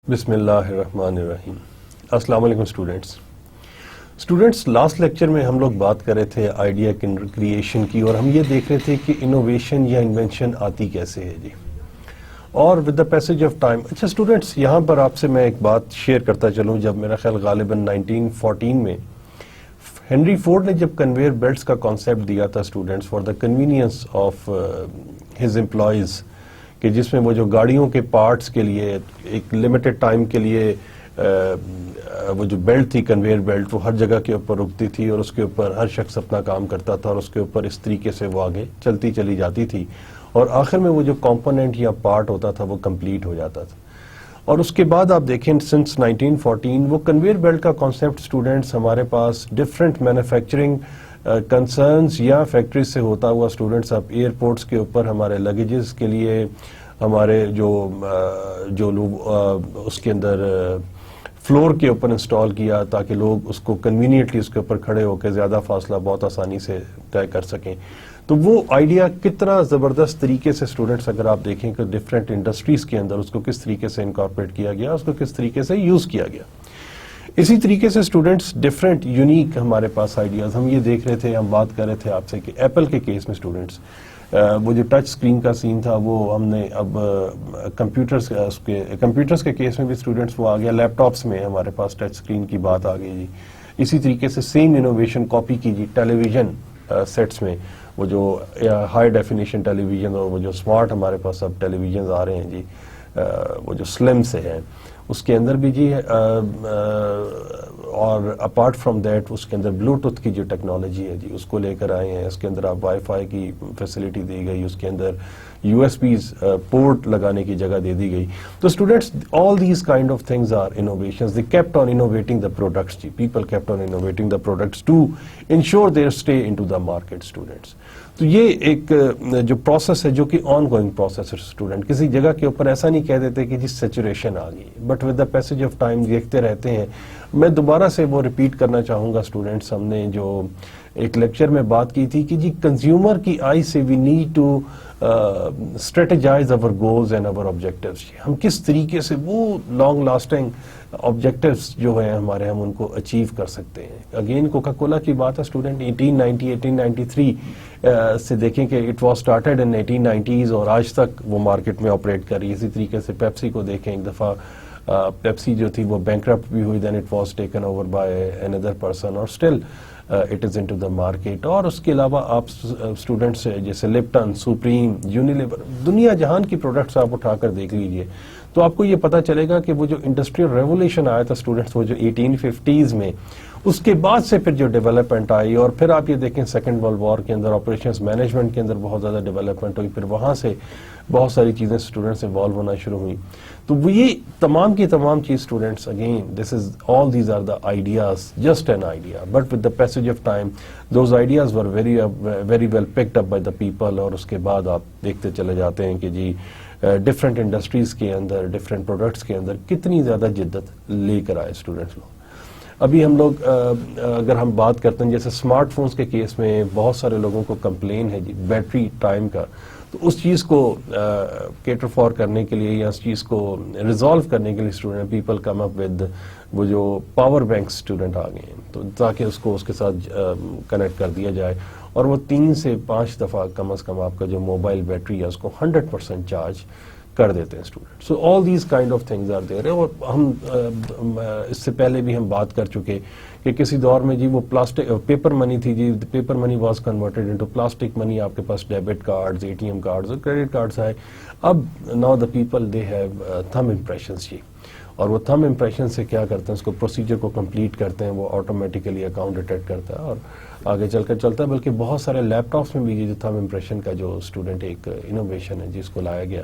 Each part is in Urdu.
بسم اللہ الرحمن الرحیم. السلام علیکم اسٹوڈنٹس. لاسٹ لیکچر میں ہم لوگ بات کر رہے تھے آئیڈیا کریشن کی، اور ہم یہ دیکھ رہے تھے کہ انوویشن یا انوینشن آتی کیسے ہے جی. اور with the passage of time, اچھا اسٹوڈنٹس یہاں پر آپ سے میں ایک بات شیئر کرتا چلوں. جب میرا خیال غالباً 1914 میں ہنری فورڈ نے جب کنویئر بیلٹس کا کانسیپٹ دیا تھا students for the convenience of his employees, کہ جس میں وہ جو گاڑیوں کے پارٹس کے لیے ایک لمیٹڈ ٹائم کے لیے وہ جو بیلٹ تھی کنویئر بیلٹ، وہ ہر جگہ کے اوپر رکتی تھی اور اس کے اوپر ہر شخص اپنا کام کرتا تھا، اور اس کے اوپر اس طریقے سے وہ آگے چلتی چلی جاتی تھی، اور آخر میں وہ جو کمپوننٹ یا پارٹ ہوتا تھا وہ کمپلیٹ ہو جاتا تھا. اور اس کے بعد آپ دیکھیں سنس 1914 وہ کنویئر بیلٹ کا کانسیپٹ اسٹوڈنٹس ہمارے پاس ڈفرینٹ مینوفیکچرنگ کنسرنز یا فیکٹریز سے ہوتا ہوا اسٹوڈنٹس اب ایئرپورٹس کے اوپر ہمارے لگیجز کے لیے، ہمارے جو لوگ اس کے اندر فلور کے اوپر انسٹال کیا تاکہ لوگ اس کو کنوینئنٹلی اس کے اوپر کھڑے ہو کے زیادہ فاصلہ بہت آسانی سے طے کر سکیں. تو وہ آئیڈیا کتنا زبردست طریقے سے اسٹوڈنٹس اگر آپ دیکھیں کہ ڈفرینٹ انڈسٹریز کے اندر اس کو کس طریقے سے انکارپوریٹ کیا گیا، اس کو کس طریقے سے یوز کیا گیا. اسی طریقے سے اسٹوڈنٹس ڈفرینٹ یونیک ہمارے پاس آئیڈیاز ہم یہ دیکھ رہے تھے، ہم بات کر رہے تھے آپ سے کہ ایپل کے کیس میں اسٹوڈنٹس وہ جو ٹچ اسکرین کا سین تھا وہ ہم نے اب کمپیوٹرز کے کیس میں بھی اسٹوڈنٹس وہ آ گیا، لیپ ٹاپس میں ہمارے پاس ٹچ اسکرین کی بات آ گئی جی. اسی طریقے سے سیم انوویشن کاپی کی جی ٹیلی ویژن سیٹس میں، وہ جو ہائی ڈیفینیشن ٹیلی ویژن اور وہ جو اسمارٹ ہمارے پاس اب ٹیلی ویژنز آ رہے ہیں جی، وہ جو سلم سے ہیں اس کے اندر بھی جی، اور اپارٹ فرام دیٹ اس کے اندر بلوٹوتھ کی جو ٹیکنالوجی ہے جی اس کو لے کر آئے ہیں. اس کے اندر آپ وائی فائی کی فیسلٹی دی گئی، اس کے اندر یو ایس بیز پورٹ لگانے کی جگہ دے دی گئی. تو students all these kind of things are innovations. They kept on innovating the products جی، people kept on innovating the products to ensure their stay in to the market students. تو یہ ایک جو پروسیس ہے جو کہ آن گوئنگ پروسیس ہے اسٹوڈنٹ. کسی جگہ کے اوپر ایسا نہیں کہہ دیتے کہ جی سیچوریشن آ گئی، but with the passage of time دیکھتے رہتے ہیں. میں دوبارہ سے وہ ریپیٹ کرنا چاہوں گا اسٹوڈنٹس، ہم نے جو ایک لیکچر میں بات کی تھی کہ جی کنزیومر کی آئی سے we need to strategize our goals and our objectives. ہم کس طریقے سے وہ لانگ لاسٹنگ آبجیکٹیوز جو ہیں ہمارے ہم ان کو اچیو کر سکتے ہیں. اگین کوکا کولا کی بات ہے اسٹوڈنٹ 1893 سے دیکھیں کہ it was started in 1890s اور آج تک وہ مارکیٹ میں آپریٹ کر رہی ہے. اسی طریقے سے پیپسی کو دیکھیں، ایک دفعہ پیپسی جو تھی وہ بینکرپٹ بھی ہوئی، then it was taken over by another person اور still it is into the market. اور اس کے علاوہ آپ اسٹوڈنٹس جیسے لپٹن، سپریم، یونیلیور، دنیا جہان کی پروڈکٹس آپ اٹھا کر دیکھ لیجئے تو آپ کو یہ پتا چلے گا کہ وہ جو انڈسٹریل ریولوشن آیا تھا اسٹوڈنٹس وہ جو 1850s میں، اس کے بعد سے پھر جو ڈیولپمنٹ آئی، اور پھر آپ یہ دیکھیں سیکنڈ ورلڈ وار کے اندر آپریشنز مینجمنٹ کے اندر بہت زیادہ ڈیولپمنٹ ہوئی، پھر وہاں سے بہت ساری چیزیں اسٹوڈنٹس انوالو ہونا شروع ہوئی. تو وہ یہ تمام کی تمام چیز students again this is all these are the ideas, just an idea but with the passage of time those ideas were very well picked up by the people. اور اس کے بعد آپ دیکھتے چلے جاتے ہیں کہ جی ڈفرینٹ انڈسٹریز کے اندر، ڈفرینٹ پروڈکٹس کے اندر کتنی زیادہ جدت لے کر آئے اسٹوڈنٹس لوگ. ابھی ہم لوگ اگر ہم بات کرتے ہیں جیسے اسمارٹ فونز کے کیس میں بہت سارے لوگوں کو کمپلین ہے جی بیٹری ٹائم کا، تو اس چیز کو کیٹر فار کرنے کے لیے یا اس چیز کو ریزالو کرنے کے لیے student people come up with وہ جو پاور بینک اسٹوڈنٹ آ گئے ہیں، تو تاکہ اس کو اس کے ساتھ کنیکٹ کر دیا جائے اور وہ 3 سے 5 دفعہ کم از کم آپ کا جو موبائل بیٹری ہے اس کو 100% چارج کر دیتے ہیں student. So all these kind of things are there. اور ہم اس سے پہلے بھی ہم بات کر چکے کہ کسی دور میں جی وہ پلاسٹک پیپر منی تھی جی، paper money was converted into plastic money. آپ کے پاس debit cards, A T M cards اور کریڈٹ کارڈز آئے. اب now the people they have them impressions جی، اور وہ تھم امپریشن سے کیا کرتے ہیں اس کو پروسیجر کو کمپلیٹ کرتے ہیں، وہ آٹومیٹیکلی اکاؤنٹ ڈیٹیکٹ کرتا ہے اور آگے چل کر چلتا ہے. بلکہ بہت سارے لیپ ٹاپس میں بھی جو تھم امپریشن کا جو اسٹوڈنٹ ایک انوویشن ہے جس کو لایا گیا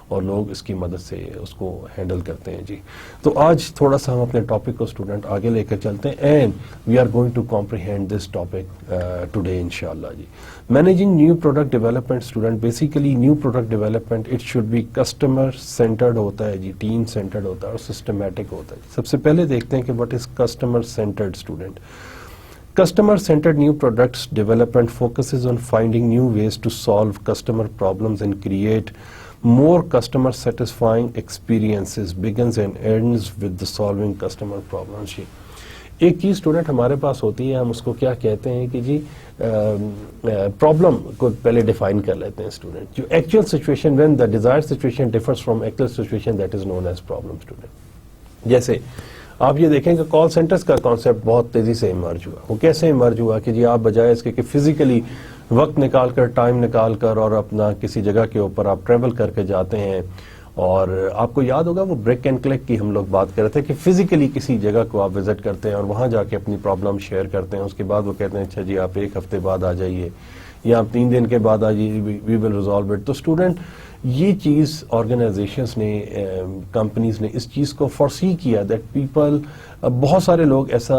اور لوگ اس کی مدد سے اس کو ہینڈل کرتے ہیں جی. تو آج تھوڑا سا ہم اپنے ٹاپک کو اسٹوڈنٹ آگے لے کر چلتے ہیں and we are going to comprehend this topic today انشاءاللہ جی. Managing new product development student, basically new product development it should be customer centered ہوتا ہے جی، ٹیم سینٹرڈ ہوتا ہے اور سسٹمیٹک ہوتا ہے. سب سے پہلے دیکھتے ہیں کہ what is customer centred student. Customer-centered new products development focuses on finding new ways to solve customer problems and create more customer satisfying experiences. Begins and ends with the solving customer problems. ایک چیز اسٹوڈنٹ ہمارے پاس ہوتی ہے, ہم اس کو کیا کہتے ہیں کہ جی پرابلم کو پہلے ڈیفائن کر لیتے ہیں اسٹوڈنٹ. جو actual situation when the desired situation differs from actual situation that is known as problem student. جیسے آپ یہ دیکھیں کہ کال سینٹرز کا کانسیپٹ بہت تیزی سے ایمرج ہوا. وہ کیسے ایمرج ہوا کہ جی آپ بجائے اس کے کہ فزیکلی وقت نکال کر, ٹائم نکال کر اور اپنا کسی جگہ کے اوپر آپ ٹریول کر کے جاتے ہیں, اور آپ کو یاد ہوگا وہ بریک اینڈ کلک کی ہم لوگ بات کر رہے تھے کہ فزیکلی کسی جگہ کو آپ وزٹ کرتے ہیں اور وہاں جا کے اپنی پرابلم شیئر کرتے ہیں. اس کے بعد وہ کہتے ہیں اچھا جی آپ ایک ہفتے بعد آ جائیے یا آپ 3 دن کے بعد آ جائیے, وی ول ریزالو اٹ. تو اسٹوڈنٹ یہ چیز آرگنائزیشنس نے, کمپنیز نے اس چیز کو فورسی کیا دیٹ پیپل, بہت سارے لوگ ایسا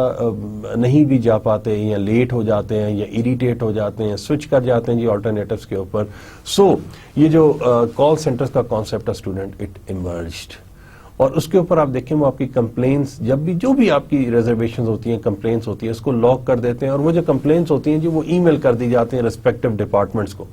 نہیں بھی جا پاتے یا لیٹ ہو جاتے ہیں یا اریٹیٹ ہو جاتے ہیں, سوئچ کر جاتے ہیں جی آلٹرنیٹیوز کے اوپر. سو یہ جو کال سینٹرز کا کانسیپٹ ہے اسٹوڈنٹ, اٹ ایمرجڈ, اور اس کے اوپر آپ دیکھیں وہ آپ کی کمپلینس, جب بھی جو بھی آپ کی ریزرویشنز ہوتی ہیں, کمپلینس ہوتی ہیں, اس کو لاک کر دیتے ہیں, اور وہ جو کمپلینس ہوتی ہیں جو وہ ای میل کر دی جاتی ہیں ریسپیکٹو ڈپارٹمنٹس کو,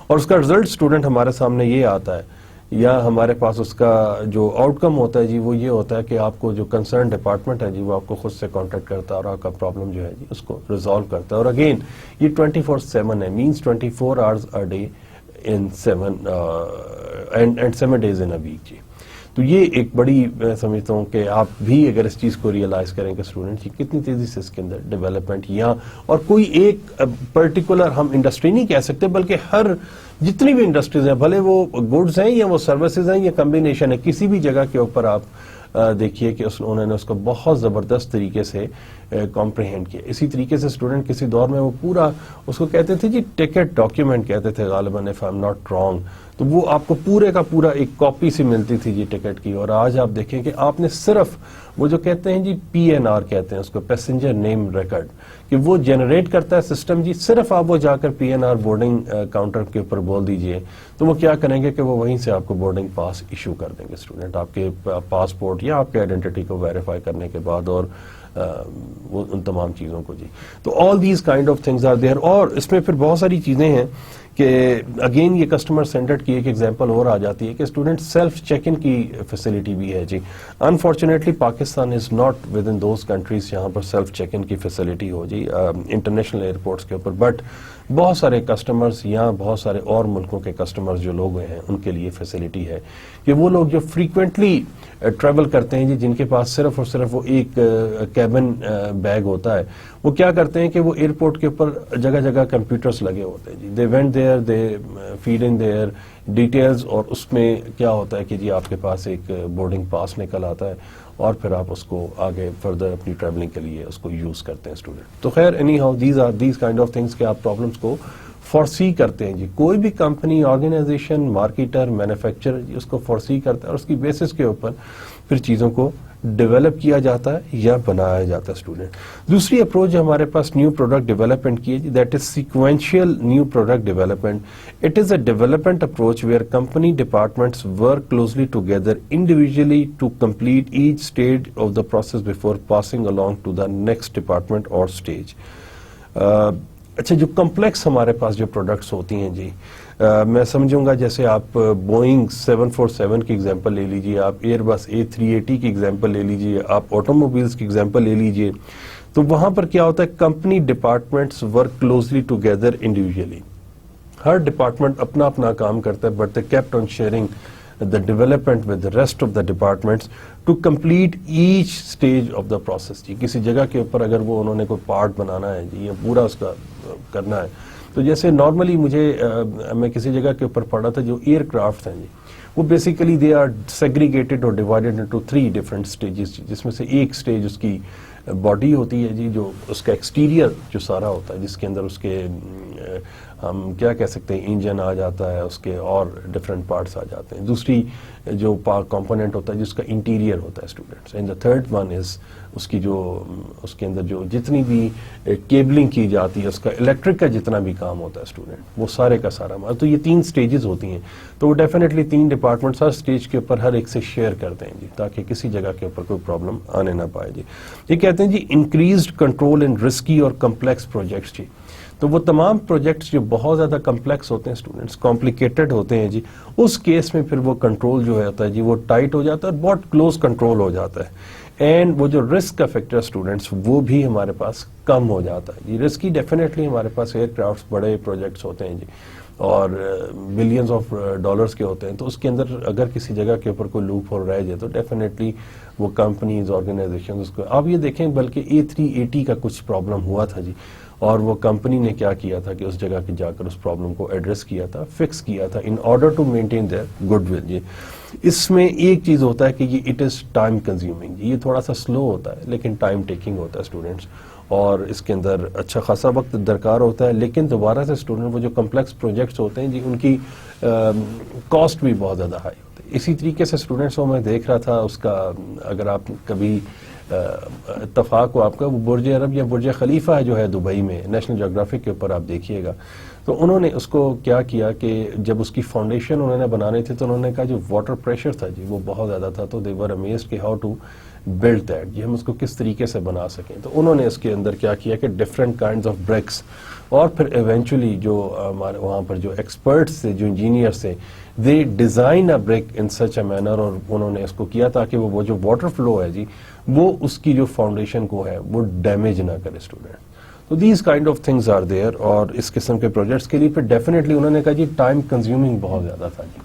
اور اس کا رزلٹ اسٹوڈنٹ ہمارے سامنے یہ آتا ہے, یا ہمارے پاس اس کا جو آؤٹ کم ہوتا ہے جی وہ یہ ہوتا ہے کہ آپ کو جو کنسرن ڈپارٹمنٹ ہے جی وہ آپ کو خود سے کانٹیکٹ کرتا ہے اور آپ کا پرابلم جو ہے جی اس کو ریزالو کرتا ہے. اور اگین یہ 24/7 ہے, means 24 hours a day in 7 days in a week جی. تو یہ ایک بڑی, میں سمجھتا ہوں کہ آپ بھی اگر اس چیز کو ریئلائز کریں کہ اسٹوڈنٹ کتنی تیزی سے اس کے اندر ڈیولپمنٹ, یا اور کوئی ایک پرٹیکولر ہم انڈسٹری نہیں کہہ سکتے, بلکہ ہر جتنی بھی انڈسٹریز ہیں, بھلے وہ گڈز ہیں یا وہ سروسز ہیں یا کمبینیشن ہے, کسی بھی جگہ کے اوپر آپ دیکھیے کہ انہوں نے اس کو بہت زبردست طریقے سے کمپریہینڈ کیا. اسی طریقے سے اسٹوڈنٹ کسی دور میں وہ پورا اس کو کہتے تھے جی ٹکٹ ڈاکیومنٹ کہتے تھے غالباً, if I am not wrong, تو وہ آپ کو پورے کا پورا ایک کاپی سی ملتی تھی جی ٹکٹ کی. اور آج آپ دیکھیں کہ آپ نے صرف وہ جو کہتے ہیں جی PNR کہتے ہیں اس کو, پیسنجر نیم ریکارڈ, کہ وہ جنریٹ کرتا ہے سسٹم جی. صرف آپ وہ جا کر PNR بورڈنگ کاؤنٹر کے اوپر بول دیجئے تو وہ کیا کریں گے کہ وہ وہیں سے آپ کو بورڈنگ پاس ایشو کر دیں گے اسٹوڈنٹ, آپ کے پاسپورٹ یا آپ کے آئیڈینٹی کو ویریفائی کرنے کے بعد, اور وہ ان تمام چیزوں کو جی. تو all these kind of things are there. اور اس میں پھر بہت ساری چیزیں ہیں کہ اگین یہ کسٹمر سینٹرڈ کی ایک ایگزامپل اور آ جاتی ہے کہ اسٹوڈنٹ سیلف چیک ان کی فیسلٹی بھی ہے جی. Unfortunately Pakistan is not within those countries جہاں پر سیلف چیک ان کی فیسلٹی ہو جی انٹرنیشنل ایئرپورٹس کے اوپر, بٹ بہت سارے کسٹمرز یا بہت سارے اور ملکوں کے کسٹمرز جو لوگ ہیں ان کے لیے فیسلٹی ہے کہ وہ لوگ جو فریکوینٹلی ٹریول کرتے ہیں جی, جن کے پاس صرف اور صرف وہ ایک کیبن بیگ ہوتا ہے, وہ کیا کرتے ہیں کہ وہ ایئرپورٹ کے اوپر جگہ جگہ کمپیوٹرز لگے ہوتے ہیں جی. They went there, they feed in their details, اور اس میں کیا ہوتا ہے کہ جی آپ کے پاس ایک بورڈنگ پاس نکل آتا ہے, اور پھر آپ اس کو آگے فردر اپنی ٹریولنگ کے لیے اس کو یوز کرتے ہیں اسٹوڈنٹ. تو خیر any how these kind of things کہ آپ پرابلمس کو فورسی کرتے ہیں جی. کوئی بھی کمپنی, آرگنائزیشن, مارکیٹر, مینوفیکچرر اس کو فورسی کرتا ہے, اور اس کی بیسس کے اوپر پھر چیزوں کو ڈیولپ کیا جاتا ہے یا بنایا جاتا ہے اسٹوڈنٹ. دوسری اپروچ جو ہمارے پاس نیو پروڈکٹ ڈیولپمنٹ کی ہے that is sequential new product development. It is a development approach where company departments work closely together individually to complete each stage of the process before passing along to the next department اور اسٹیج. اچھا, جو کمپلیکس ہمارے پاس جو پروڈکٹس ہوتی ہیں جی, میں سمجھوں گا جیسے آپ بوئنگ 747 کی ایگزامپل لے لیجئے, آپ ایئر بس A380 کی ایگزامپل لے لیجئے, آپ آٹو موبائلس کی ایگزامپل لے لیجئے, تو وہاں پر کیا ہوتا ہے company departments work closely together individually. ہر ڈپارٹمنٹ اپنا اپنا کام کرتا ہے, but they kept on sharing the development with the rest of the departments to complete each stage of the process جی. کسی جگہ کے اوپر اگر وہ انہوں نے کوئی پارٹ بنانا ہے جی, یا پورا اس کا کرنا ہے, تو جیسے نارملی میں کسی جگہ کے اوپر پڑھا تھا جو ایئر کرافٹ ہیں جی, وہ بیسیکلی دے آر سیگریگیٹڈ اور ڈیوائڈیڈ انٹو 3 ڈفرنٹ اسٹیجز, جس میں سے ایک اسٹیج اس کی باڈی ہوتی ہے جی, جو اس کا ایکسٹیریئر جو سارا ہوتا ہے, جس کے اندر اس کے ہم کیا کہہ سکتے ہیں انجن آ جاتا ہے اس کے اور ڈفرینٹ پارٹس آ جاتے ہیں. دوسری جو کمپوننٹ ہوتا ہے جس کا انٹیریئر ہوتا ہے students. And the third one is اس کی جو اس کے اندر جو جتنی بھی کیبلنگ کی جاتی ہے اس کا الیکٹرک کا جتنا بھی کام ہوتا ہے اسٹوڈنٹ وہ سارے کا سارا. تو یہ 3 سٹیجز ہوتی ہیں تو وہ ڈیفینیٹلی 3 ڈپارٹمنٹس ہر سٹیج کے اوپر ہر ایک سے شیئر کرتے ہیں جی تاکہ کسی جگہ کے اوپر کوئی پرابلم آنے نہ پائے جی. یہ کہتے ہیں جی انکریزڈ کنٹرول ان رسکی اور کمپلیکس پروجیکٹس جی. تو وہ تمام پروجیکٹس جو بہت زیادہ کمپلیکس ہوتے ہیں اسٹوڈنٹس کمپلیکیٹڈ ہوتے ہیں جی اس کیس میں پھر وہ کنٹرول جو ہوتا ہے جی وہ ٹائٹ ہو جاتا ہے اور بہت کلوز کنٹرول ہو جاتا ہے. اینڈ وہ جو رسک کا فیکٹر اسٹوڈنٹس وہ بھی ہمارے پاس کم ہو جاتا ہے جی. رسکی ڈیفینیٹلی ہمارے پاس ایئر کرافٹس بڑے پروجیکٹس ہوتے ہیں جی اور بلینز آف ڈالرز کے ہوتے ہیں تو اس کے اندر اگر کسی جگہ کے اوپر کوئی لوپ ہول رہ جائے تو ڈیفینیٹلی وہ کمپنیز آرگنائزیشن اس کو آپ یہ دیکھیں بلکہ A380 کا کچھ پرابلم ہوا تھا جی اور وہ کمپنی نے کیا کیا تھا کہ اس جگہ کے جا کر اس پرابلم کو ایڈریس کیا تھا فکس کیا تھا in order to maintain their goodwill جی. اس میں ایک چیز ہوتا ہے کہ یہ اٹ از ٹائم کنزیومنگ جی. یہ تھوڑا سا سلو ہوتا ہے لیکن ٹائم ٹیکنگ ہوتا ہے اسٹوڈنٹس اور اس کے اندر اچھا خاصا وقت درکار ہوتا ہے. لیکن دوبارہ سے اسٹوڈنٹ وہ جو کمپلیکس پروجیکٹس ہوتے ہیں جی ان کی کاسٹ بھی بہت زیادہ ہائی ہوتی ہے. اسی طریقے سے اسٹوڈنٹس کو میں دیکھ رہا تھا اس کا اگر آپ کبھی اتفاق ہو آپ کا وہ برج عرب یا برج خلیفہ ہے جو ہے دبئی میں نیشنل جیوگرافک کے اوپر آپ دیکھیے گا تو انہوں نے اس کو کیا کیا کہ جب اس کی فاؤنڈیشن انہوں نے بنانے تھے تو انہوں نے کہا جو واٹر پریشر تھا جی وہ بہت زیادہ تھا تو دے ور امیزڈ کہ ہاؤ ٹو بلڈ دیٹ جی ہم اس کو کس طریقے سے بنا سکیں. تو انہوں نے اس کے اندر کیا کیا کہ ڈفرینٹ کائنڈز آف بریکس اور پھر ایونچولی جو ہمارے وہاں پر جو ایکسپرٹس تھے جو انجینئرس تھے they design a brake in such a manner اور انہوں نے اس کو کیا تاکہ وہ جو واٹر فلو ہے جی وہ اس کی جو فاؤنڈیشن کو ہے وہ ڈیمیج نہ کرے اسٹوڈنٹ. تو these kind of things are there اور اس قسم کے پروجیکٹس کے لیے پھر ڈیفینیٹلی انہوں نے کہا جی ٹائم کنزیومنگ بہت زیادہ تھا جی.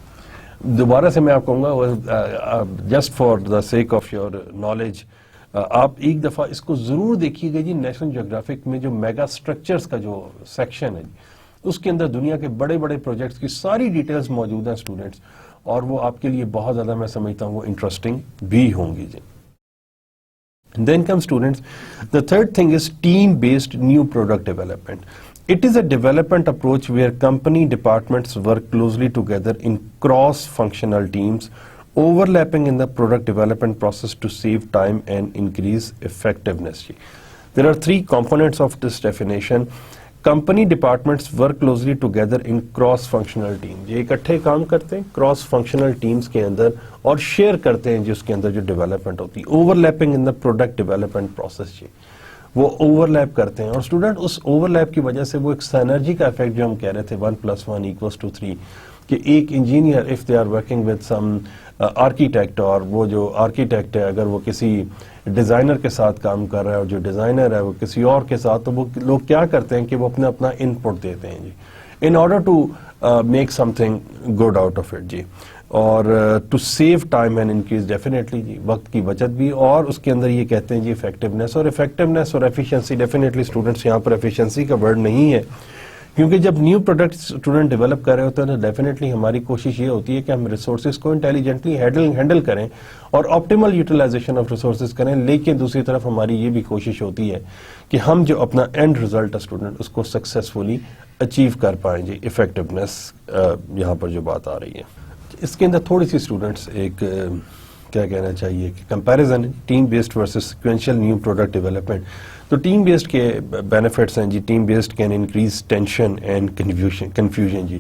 دوبارہ سے میں آپ کہوں گا just for the sake of your knowledge آپ ایک دفعہ اس کو ضرور دیکھیے گا جی. نیشنل جیوگرافک میں جو میگا اسٹرکچرز کا جو سیکشن ہے جی اس کے اندر دنیا کے بڑے بڑے پروجیکٹس کی ساری ڈیٹیلز موجود ہیں اسٹوڈنٹس اور وہ آپ کے لیے بہت زیادہ میں سمجھتا ہوں وہ انٹرسٹنگ بھی ہوں گی جی. Then come students, the third thing is team-based new product development. It is a development approach where company departments work closely together in cross-functional teams, overlapping in the product development process to save time and increase effectiveness. There are 3 components of this definition. Company departments work closely together in cross functional team یہ اکٹھے کام کرتے ہیں کراس فنکشنل ٹیمز کے اندر اور شیئر کرتے ہیں جس کے اندر جو ڈیولپمنٹ ہوتی ہے overlapping in the product development process جی وہ اوور لیپ کرتے ہیں اور اسٹوڈنٹ اس اوور لیپ کی وجہ سے وہ ایک سینرجی کا افیکٹ جو ہم کہہ رہے تھے 1+1=3 کہ ایک engineer if they are working with some architect اور وہ جو آرکیٹیکٹ ہے اگر وہ کسی ڈیزائنر کے ساتھ کام کر رہا ہے اور جو ڈیزائنر ہے وہ کسی اور کے ساتھ تو وہ لوگ کیا کرتے ہیں کہ وہ اپنا ان پٹ دیتے ہیں جی in order to make something good out of it جی اور to save time and increase definitely جی وقت کی بچت بھی اور اس کے اندر یہ کہتے ہیں جی افیکٹونیس اور ایفیشنسی ڈیفینیٹلی اسٹوڈنٹس یہاں پر ایفیشنسی کا ورڈ نہیں ہے کیونکہ جب نیو پروڈکٹ اسٹوڈنٹ ڈیولپ کر رہے ہوتے ہیں تو ڈیفینیٹلی ہماری کوشش یہ ہوتی ہے کہ ہم ریسورسز کو انٹیلیجنٹلی ہینڈل کریں اور آپٹیمل یوٹیلائزیشن آف ریسورسز کریں لیکن دوسری طرف ہماری یہ بھی کوشش ہوتی ہے کہ ہم جو اپنا اینڈ ریزلٹ ہے اسٹوڈنٹ اس کو سکسیسفلی اچیو کر پائیں جی افیکٹونیس یہاں پر جو بات آ رہی ہے اس کے اندر تھوڑی سی اسٹوڈنٹس ایک کیا کہنا چاہیے کہ comparison team based versus sequential new product development تو ٹیم بیسڈ کے بینیفٹس ہیں جی team based can increase tension and confusion جی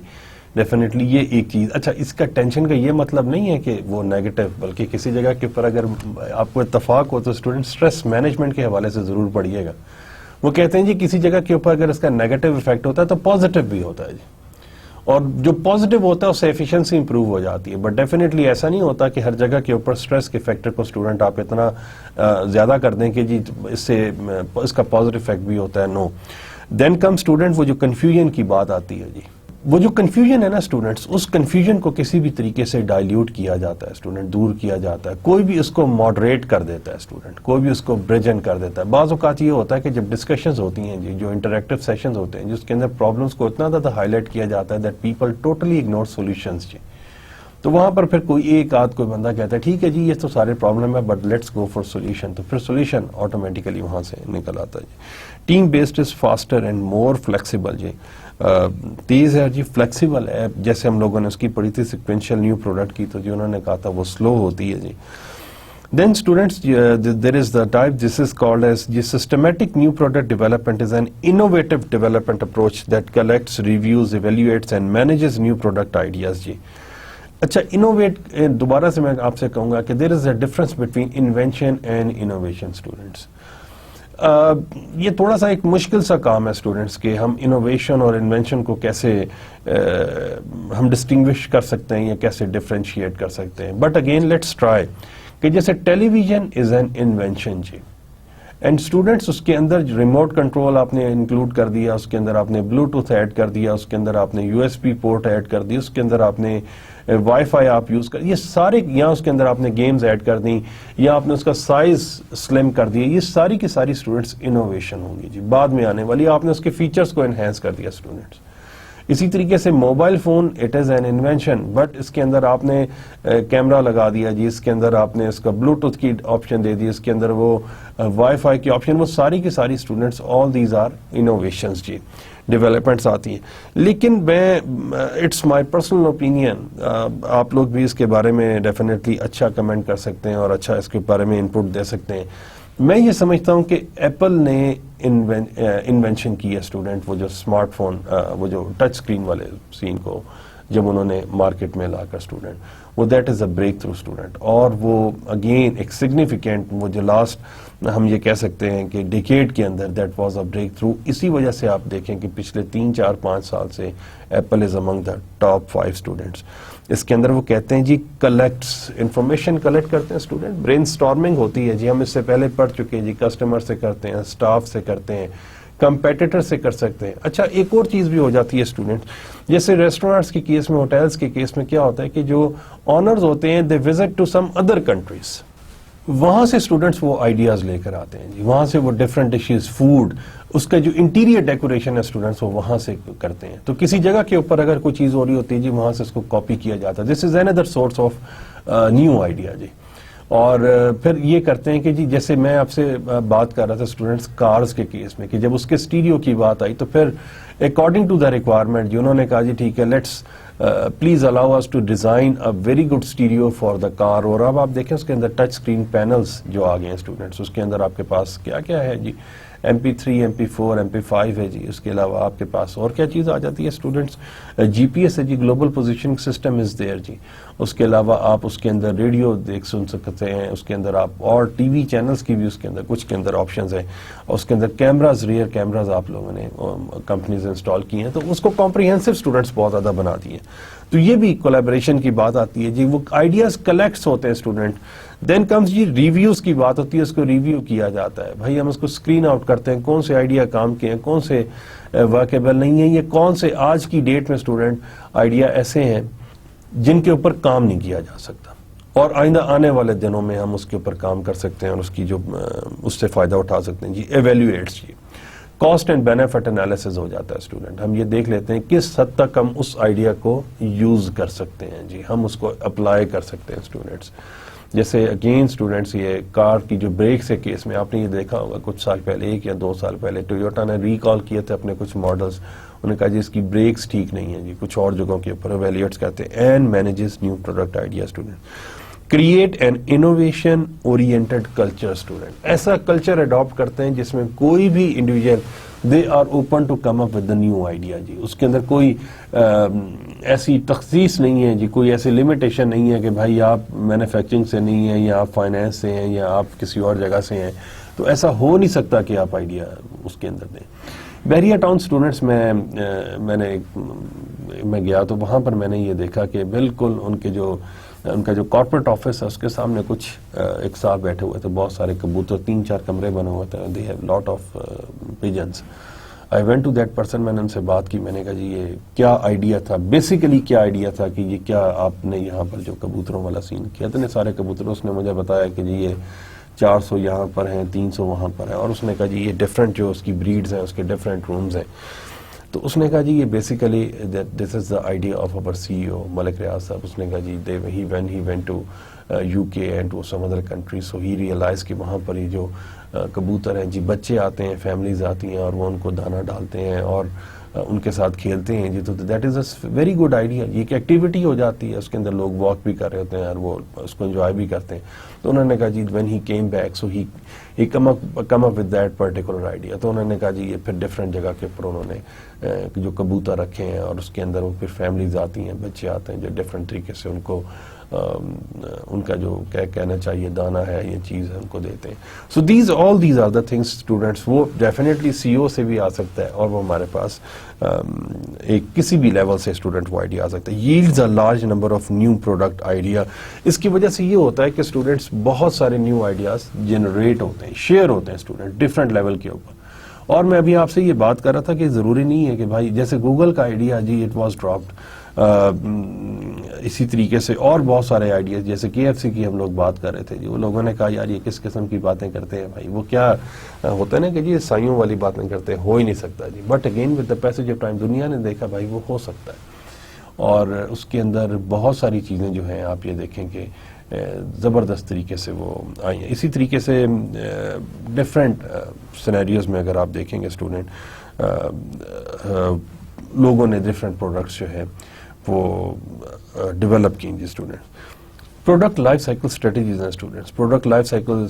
ڈیفینیٹلی یہ ایک چیز اچھا اس کا ٹینشن کا یہ مطلب نہیں ہے کہ وہ نیگیٹو بلکہ کسی جگہ کے اوپر اگر آپ کو اتفاق ہو تو اسٹوڈنٹ اسٹریس مینجمنٹ کے حوالے سے ضرور پڑھیے گا وہ کہتے ہیں جی کسی جگہ کے اوپر اگر اس کا نیگیٹو افیکٹ ہوتا ہے تو پازیٹیو بھی ہوتا ہے جی اور جو پازیٹیو ہوتا ہے اس سے ایفیشنسی امپروو ہو جاتی ہے بٹ ڈیفینیٹلی ایسا نہیں ہوتا کہ ہر جگہ کے اوپر اسٹریس کے فیکٹر کو اسٹوڈنٹ آپ اتنا زیادہ کر دیں کہ جی اس سے اس کا پازیٹیو افیکٹ بھی ہوتا ہے نو دین کم اسٹوڈنٹ وہ جو کنفیوژن کی بات آتی ہے جی وہ جو کنفیوژن ہے نا اسٹوڈنٹس اس کنفیوژن کو کسی بھی طریقے سے ڈائلیوٹ کیا جاتا ہے اسٹوڈنٹ دور کیا جاتا ہے کوئی بھی اس کو ماڈریٹ کر دیتا ہے اسٹوڈنٹ کوئی بھی اس کو برجن کر دیتا ہے بعض اوقات یہ ہوتا ہے کہ جب ڈسکشنز ہوتی ہیں جی جو انٹریکٹیو سیشنز ہوتے ہیں جس کے اندر پرابلمس کو اتنا زیادہ ہائی لائٹ کیا جاتا ہے that people totally ignore solutions جی تو وہاں پر پھر کوئی ایک آدھ کوئی بندہ کہتا ہے ٹھیک ہے جی یہ تو سارے پرابلم ہے but let's go for solution تو پھر سولوشن آٹومیٹیکلی وہاں سے نکل آتا ہے جی team based is faster and more flexible جی تیز ہے جی, فلیکسیبل ہے. جیسے ہم لوگوں نے اس کی پڑھی تھی سیکوینشل نیو پروڈکٹ کی, تو جو انہوں نے کہا تھا وہ سلو ہوتی ہے جی. Then students, there is the type, this is called as the systematic new product development is an innovative development approach that collects, reviews, evaluates and manages new product ideas جی. اچھا, innovate دوبارہ سے میں آپ سے کہوں گا کہ there is a difference between invention and innovation students. یہ تھوڑا سا ایک مشکل سا کام ہے اسٹوڈنٹس کہ ہم انوویشن اور انوینشن کو کیسے ہم ڈسٹنگوش کر سکتے ہیں یا کیسے ڈفرینشیٹ کر سکتے ہیں. بٹ اگین لیٹس ٹرائی کہ جیسے television is an invention جی, اینڈ اسٹوڈنٹس اس کے اندر ریموٹ کنٹرول آپ نے انکلوڈ کر دیا, اس کے اندر آپ نے بلوٹوتھ ایڈ کر دیا, اس کے اندر آپ نے U S B port add کر دی, اس کے اندر آپ نے وائی فائی آپ یوز کر, یہ سارے, یا اس کے اندر آپ نے گیمز ایڈ کر دیں, یا آپ نے اس کا سائز سلم کر دیا, یہ ساری کی ساری اسٹوڈنٹس انوویشن ہوں گی جی, بعد میں آنے والی. آپ نے اس کے فیچرز کو انہینس کر دیا اسٹوڈنٹس. اسی طریقے سے mobile phone, it is an invention, but اس کے اندر آپ نے کیمرہ لگا دیا جی, اس کے اندر آپ نے اس کا بلوٹوتھ کی آپشن دے دی, اس کے اندر وہ وائی فائی کی آپشن, وہ ساری کی ساری students, all these are innovations جی, ڈیولپمنٹس آتی ہیں. لیکن میں, اٹس مائی پرسنل اوپینین, آپ لوگ بھی اس کے بارے میں ڈیفینیٹلی اچھا کمنٹ کر سکتے ہیں اور اچھا اس کے بارے میں انپٹ دے سکتے ہیں. میں یہ سمجھتا ہوں کہ ایپل نے انوینشن کی ہے اسٹوڈنٹ, وہ جو اسمارٹ فون, وہ جو ٹچ اسکرین والے سین کو جب انہوں نے مارکیٹ میں لا کر اسٹوڈنٹ, وہ that is a break through student. اور وہ اگین ایک سگنیفیکینٹ, وہ جو لاسٹ ہم یہ کہہ سکتے ہیں کہ ڈیکیڈ کے اندر that was a breakthrough. اسی وجہ سے آپ دیکھیں کہ پچھلے 3 4 5 سال سے Apple is among the top 5 students. اس کے اندر وہ کہتے ہیں جی کلیکٹس, انفارمیشن کلیکٹ کرتے ہیں اسٹوڈنٹ, برین اسٹارمنگ ہوتی ہے جی, ہم اس سے پہلے پڑھ چکے ہیں جی, کسٹمر سے کرتے ہیں, اسٹاف سے کرتے ہیں, کمپیٹیٹر سے کر سکتے ہیں. اچھا, ایک اور چیز بھی ہو جاتی ہے اسٹوڈنٹ, جیسے ریسٹورینٹس کے کیس میں, ہوٹلس کے کیس میں کیا ہوتا ہے کہ جو آنرز ہوتے ہیں they visit to some other countries, وہاں سے اسٹوڈنٹس وہ آئیڈیاز لے کر آتے ہیں جی, وہاں سے وہ ڈفرینٹ ڈشز, فوڈ, اس کا جو انٹیریئر ڈیکوریشن ہے اسٹوڈنٹس وہ وہاں سے کرتے ہیں. تو کسی جگہ کے اوپر اگر کوئی چیز ہو رہی ہوتی ہے جی, وہاں سے اس کو کاپی کیا جاتا ہے. دس is another source of new idea جی. اور پھر یہ کرتے ہیں کہ جی, جیسے میں آپ سے بات کر رہا تھا اسٹوڈنٹس کارز کے کیس میں, کہ جب اس کے اسٹیریو کی بات آئی تو پھر اکارڈنگ ٹو دا ریکوائرمنٹ جی, انہوں نے کہا جی ٹھیک ہے, let's please allow us to design a very good stereo for the car. اور اب آپ دیکھیں اس کے اندر ٹچ اسکرین پینلز جو آ گئے ہیں اسٹوڈنٹس, اس کے اندر آپ کے پاس کیا کیا ہے جی, MP3, MP4, MP5 ہے جی. اس کے علاوہ آپ کے پاس اور کیا چیز آ جاتی ہے اسٹوڈنٹس, GPS ہے جی, global positioning system is there جی. اس کے علاوہ آپ اس کے اندر ریڈیو سن سکتے ہیں, اس کے اندر آپ اور ٹی وی چینلز کی بھی اس کے اندر کچھ کے اندر آپشنز ہیں. اس کے اندر کیمراز, ریئر کیمراز آپ لوگوں نے کمپنیز انسٹال کی ہیں, تو اس کو کمپریہنسو اسٹوڈنٹس بہت زیادہ بنا دیے. تو یہ بھی کولیبریشن کی بات آتی ہے جی, وہ آئیڈیاز کلیکٹس ہوتے ہیں اسٹوڈنٹ. دین کمز جی ریویوز کی بات ہوتی ہے, اس کو ریویو کیا جاتا ہے. بھائی ہم اس کو اسکرین آؤٹ کرتے ہیں, کون سے آئیڈیا کام کے ہیں, کون سے ورکیبل نہیں ہیں, یہ کون سے آج کی ڈیٹ میں اسٹوڈنٹ آئیڈیا ایسے ہیں جن کے اوپر کام نہیں کیا جا سکتا, اور آئندہ آنے والے دنوں میں ہم اس کے اوپر کام کر سکتے ہیں اور اس کی جو اس سے فائدہ اٹھا سکتے ہیں جی. ایویلویٹس جی, کاسٹ اینڈ بینیفٹ انالیسز ہو جاتا ہے اسٹوڈنٹ. ہم یہ دیکھ لیتے ہیں کس حد تک ہم اس آئیڈیا کو یوز کر سکتے ہیں جی, ہم اس کو اپلائی کر سکتے ہیں اسٹوڈنٹس. جیسے اگین اسٹوڈنٹس, یہ کار کی جو بریکس کے کیس میں آپ نے یہ دیکھا ہوگا کچھ سال پہلے, 1 یا 2 سال پہلے ٹویوٹا نے ریکال کیے تھے اپنے کچھ ماڈلز. انہوں نے کہا جی اس کی بریکس ٹھیک نہیں ہیں جی, کچھ اور جگہوں کے اوپر ایویلیٹس کہتے ہیں. And manages new product idea student. Create an innovation oriented culture student. ایسا کلچر اڈاپٹ کرتے ہیں جس میں کوئی بھی individual they are open to come up with the new idea جی. اس کے اندر کوئی ایسی تخصیص نہیں ہے جی, کوئی ایسی لمیٹیشن نہیں ہے کہ بھائی آپ مینوفیکچرنگ سے نہیں ہیں, یا آپ فائنینس سے ہیں, یا آپ کسی اور جگہ سے ہیں. تو ایسا ہو نہیں سکتا کہ آپ آئیڈیا اس کے اندر دیں. بحریہ ٹاؤن اسٹوڈنٹس میں گیا تو وہاں پر میں نے یہ دیکھا کہ بالکل ان کا جو کارپوریٹ آفس ہے اس کے سامنے کچھ ایک صاحب بیٹھے ہوئے تھے, بہت سارے کبوتر, 3 4 کمرے بنے ہوئے تھے. They have lot of pigeons. I went to that person, میں نے ان سے بات کی. میں نے کہا جی یہ کیا آئیڈیا تھا, بیسیکلی کیا آئیڈیا تھا کہ یہ کیا آپ نے یہاں پر جو کبوتروں والا سین کیا, اتنے سارے کبوتر. اس نے مجھے بتایا کہ جی یہ 400 یہاں پر ہیں, 300 وہاں پر ہیں. اور اس نے کہا جی یہ ڈفرینٹ جو اس کی بریڈز ہیں, اس کے ڈفرینٹ رومز ہیں. تو اس نے کہا جی یہ basically this is the idea of over CEO ملک ریاض صاحب. اس نے کہا جی when he went to UK and to some other countries, so he realized کہ وہاں پر یہ جو کبوتر ہیں جی, بچے آتے ہیں, فیملیز آتی ہیں اور وہ ان کو دانا ڈالتے ہیں, اور ان کے ساتھ کھیلتے ہیں جی, تو that is a very good idea. یہ ایک ایکٹیویٹی ہو جاتی ہے, اس کے اندر لوگ واک بھی کر رہے ہوتے ہیں اور وہ اس کو انجوائے بھی کرتے ہیں. تو انہوں نے کہا جی when he came back so he come up with that particular idea. تو انہوں نے کہا جی یہ پھر ڈفرینٹ جگہ کے اوپر انہوں نے جو کبوتر رکھے ہیں اور اس کے اندر وہ پھر فیملیز آتی ہیں, بچے آتے ہیں جو ڈفرینٹ طریقے سے ان کو ان کا جو کہنا چاہیے دانا ہے یہ چیز ہے ان کو دیتے ہیں. So all these are the things students, وہ ڈیفینیٹلی سی او سے بھی آ سکتا ہے اور وہ ہمارے پاس ایک کسی بھی لیول سے اسٹوڈنٹ وہ آئیڈیا آ سکتا ہے. Yields a large number of new product idea. اس کی وجہ سے یہ ہوتا ہے کہ اسٹوڈنٹس بہت سارے نیو آئیڈیاز جنریٹ ہوتے ہیں, شیئر ہوتے ہیں اسٹوڈنٹ ڈفرینٹ لیول کے اوپر. اور میں ابھی آپ سے یہ بات کر رہا تھا کہ ضروری نہیں ہے کہ بھائی جیسے گوگل کا آئیڈیا جی اٹ واز ڈراپڈ, اسی طریقے سے اور بہت سارے آئیڈیاز جیسے KFC کی ہم لوگ بات کر رہے تھے جی, وہ لوگوں نے کہا یار یہ کس قسم کی باتیں کرتے ہیں بھائی, وہ کیا ہوتا ہے نا کہ جی عیسائیوں والی باتیں کرتے ہیں, ہو ہی نہیں سکتا جی. But again with the passage of time دنیا نے دیکھا بھائی وہ ہو سکتا ہے, اور اس کے اندر بہت ساری چیزیں جو ہیں آپ یہ دیکھیں کہ زبردست طریقے سے وہ آئی ہیں. اسی طریقے سے ڈفرینٹ سینیریوز میں اگر آپ دیکھیں گے اسٹوڈنٹ لوگوں نے ڈفرینٹ پروڈکٹس جو ہے وہ ڈیولپ کی جی students. Product life cycle strategies ہیں students. Product life cycle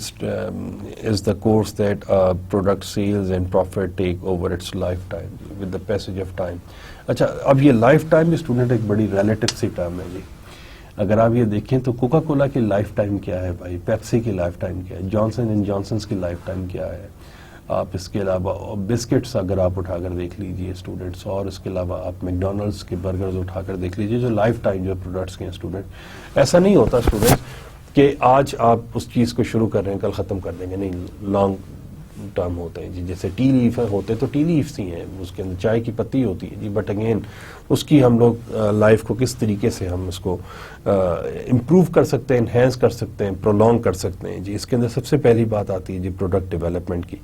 is the course that product sales and profit take over its lifetime with the passage of time. اچھا اب یہ لائف ٹائم اسٹوڈنٹ ایک بڑی ریلیٹو سی ٹرم ہے جی. اگر آپ یہ دیکھیں تو کوکا کولا کی لائف ٹائم کیا ہے بھائی, پیپسی کی لائف ٹائم کیا ہے, جانسن اینڈ جانسنس کی لائف ٹائم کیا ہے, آپ اس کے علاوہ بسکٹس اگر آپ اٹھا کر دیکھ لیجئے اسٹوڈنٹس, اور اس کے علاوہ آپ میکڈونلڈس کے برگرز اٹھا کر دیکھ لیجئے جو لائف ٹائم جو پروڈکٹس کے ہیں اسٹوڈنٹ. ایسا نہیں ہوتا اسٹوڈنٹس کہ آج آپ اس چیز کو شروع کر رہے ہیں کل ختم کر دیں گے, نہیں, لانگ ٹرم ہوتے ہیں جی. جیسے ٹی لیف ہوتے تو ٹی لیفس ہی ہیں, اس کے اندر چائے کی پتی ہوتی ہے جی, بٹ اگین اس کی ہم لوگ لائف کو کس طریقے سے ہم اس کو امپروو کر سکتے ہیں, انہینس کر سکتے ہیں, پرولونگ کر سکتے ہیں جی. اس کے اندر سب سے پہلی بات آتی ہے جی پروڈکٹ ڈیولپمنٹ کی.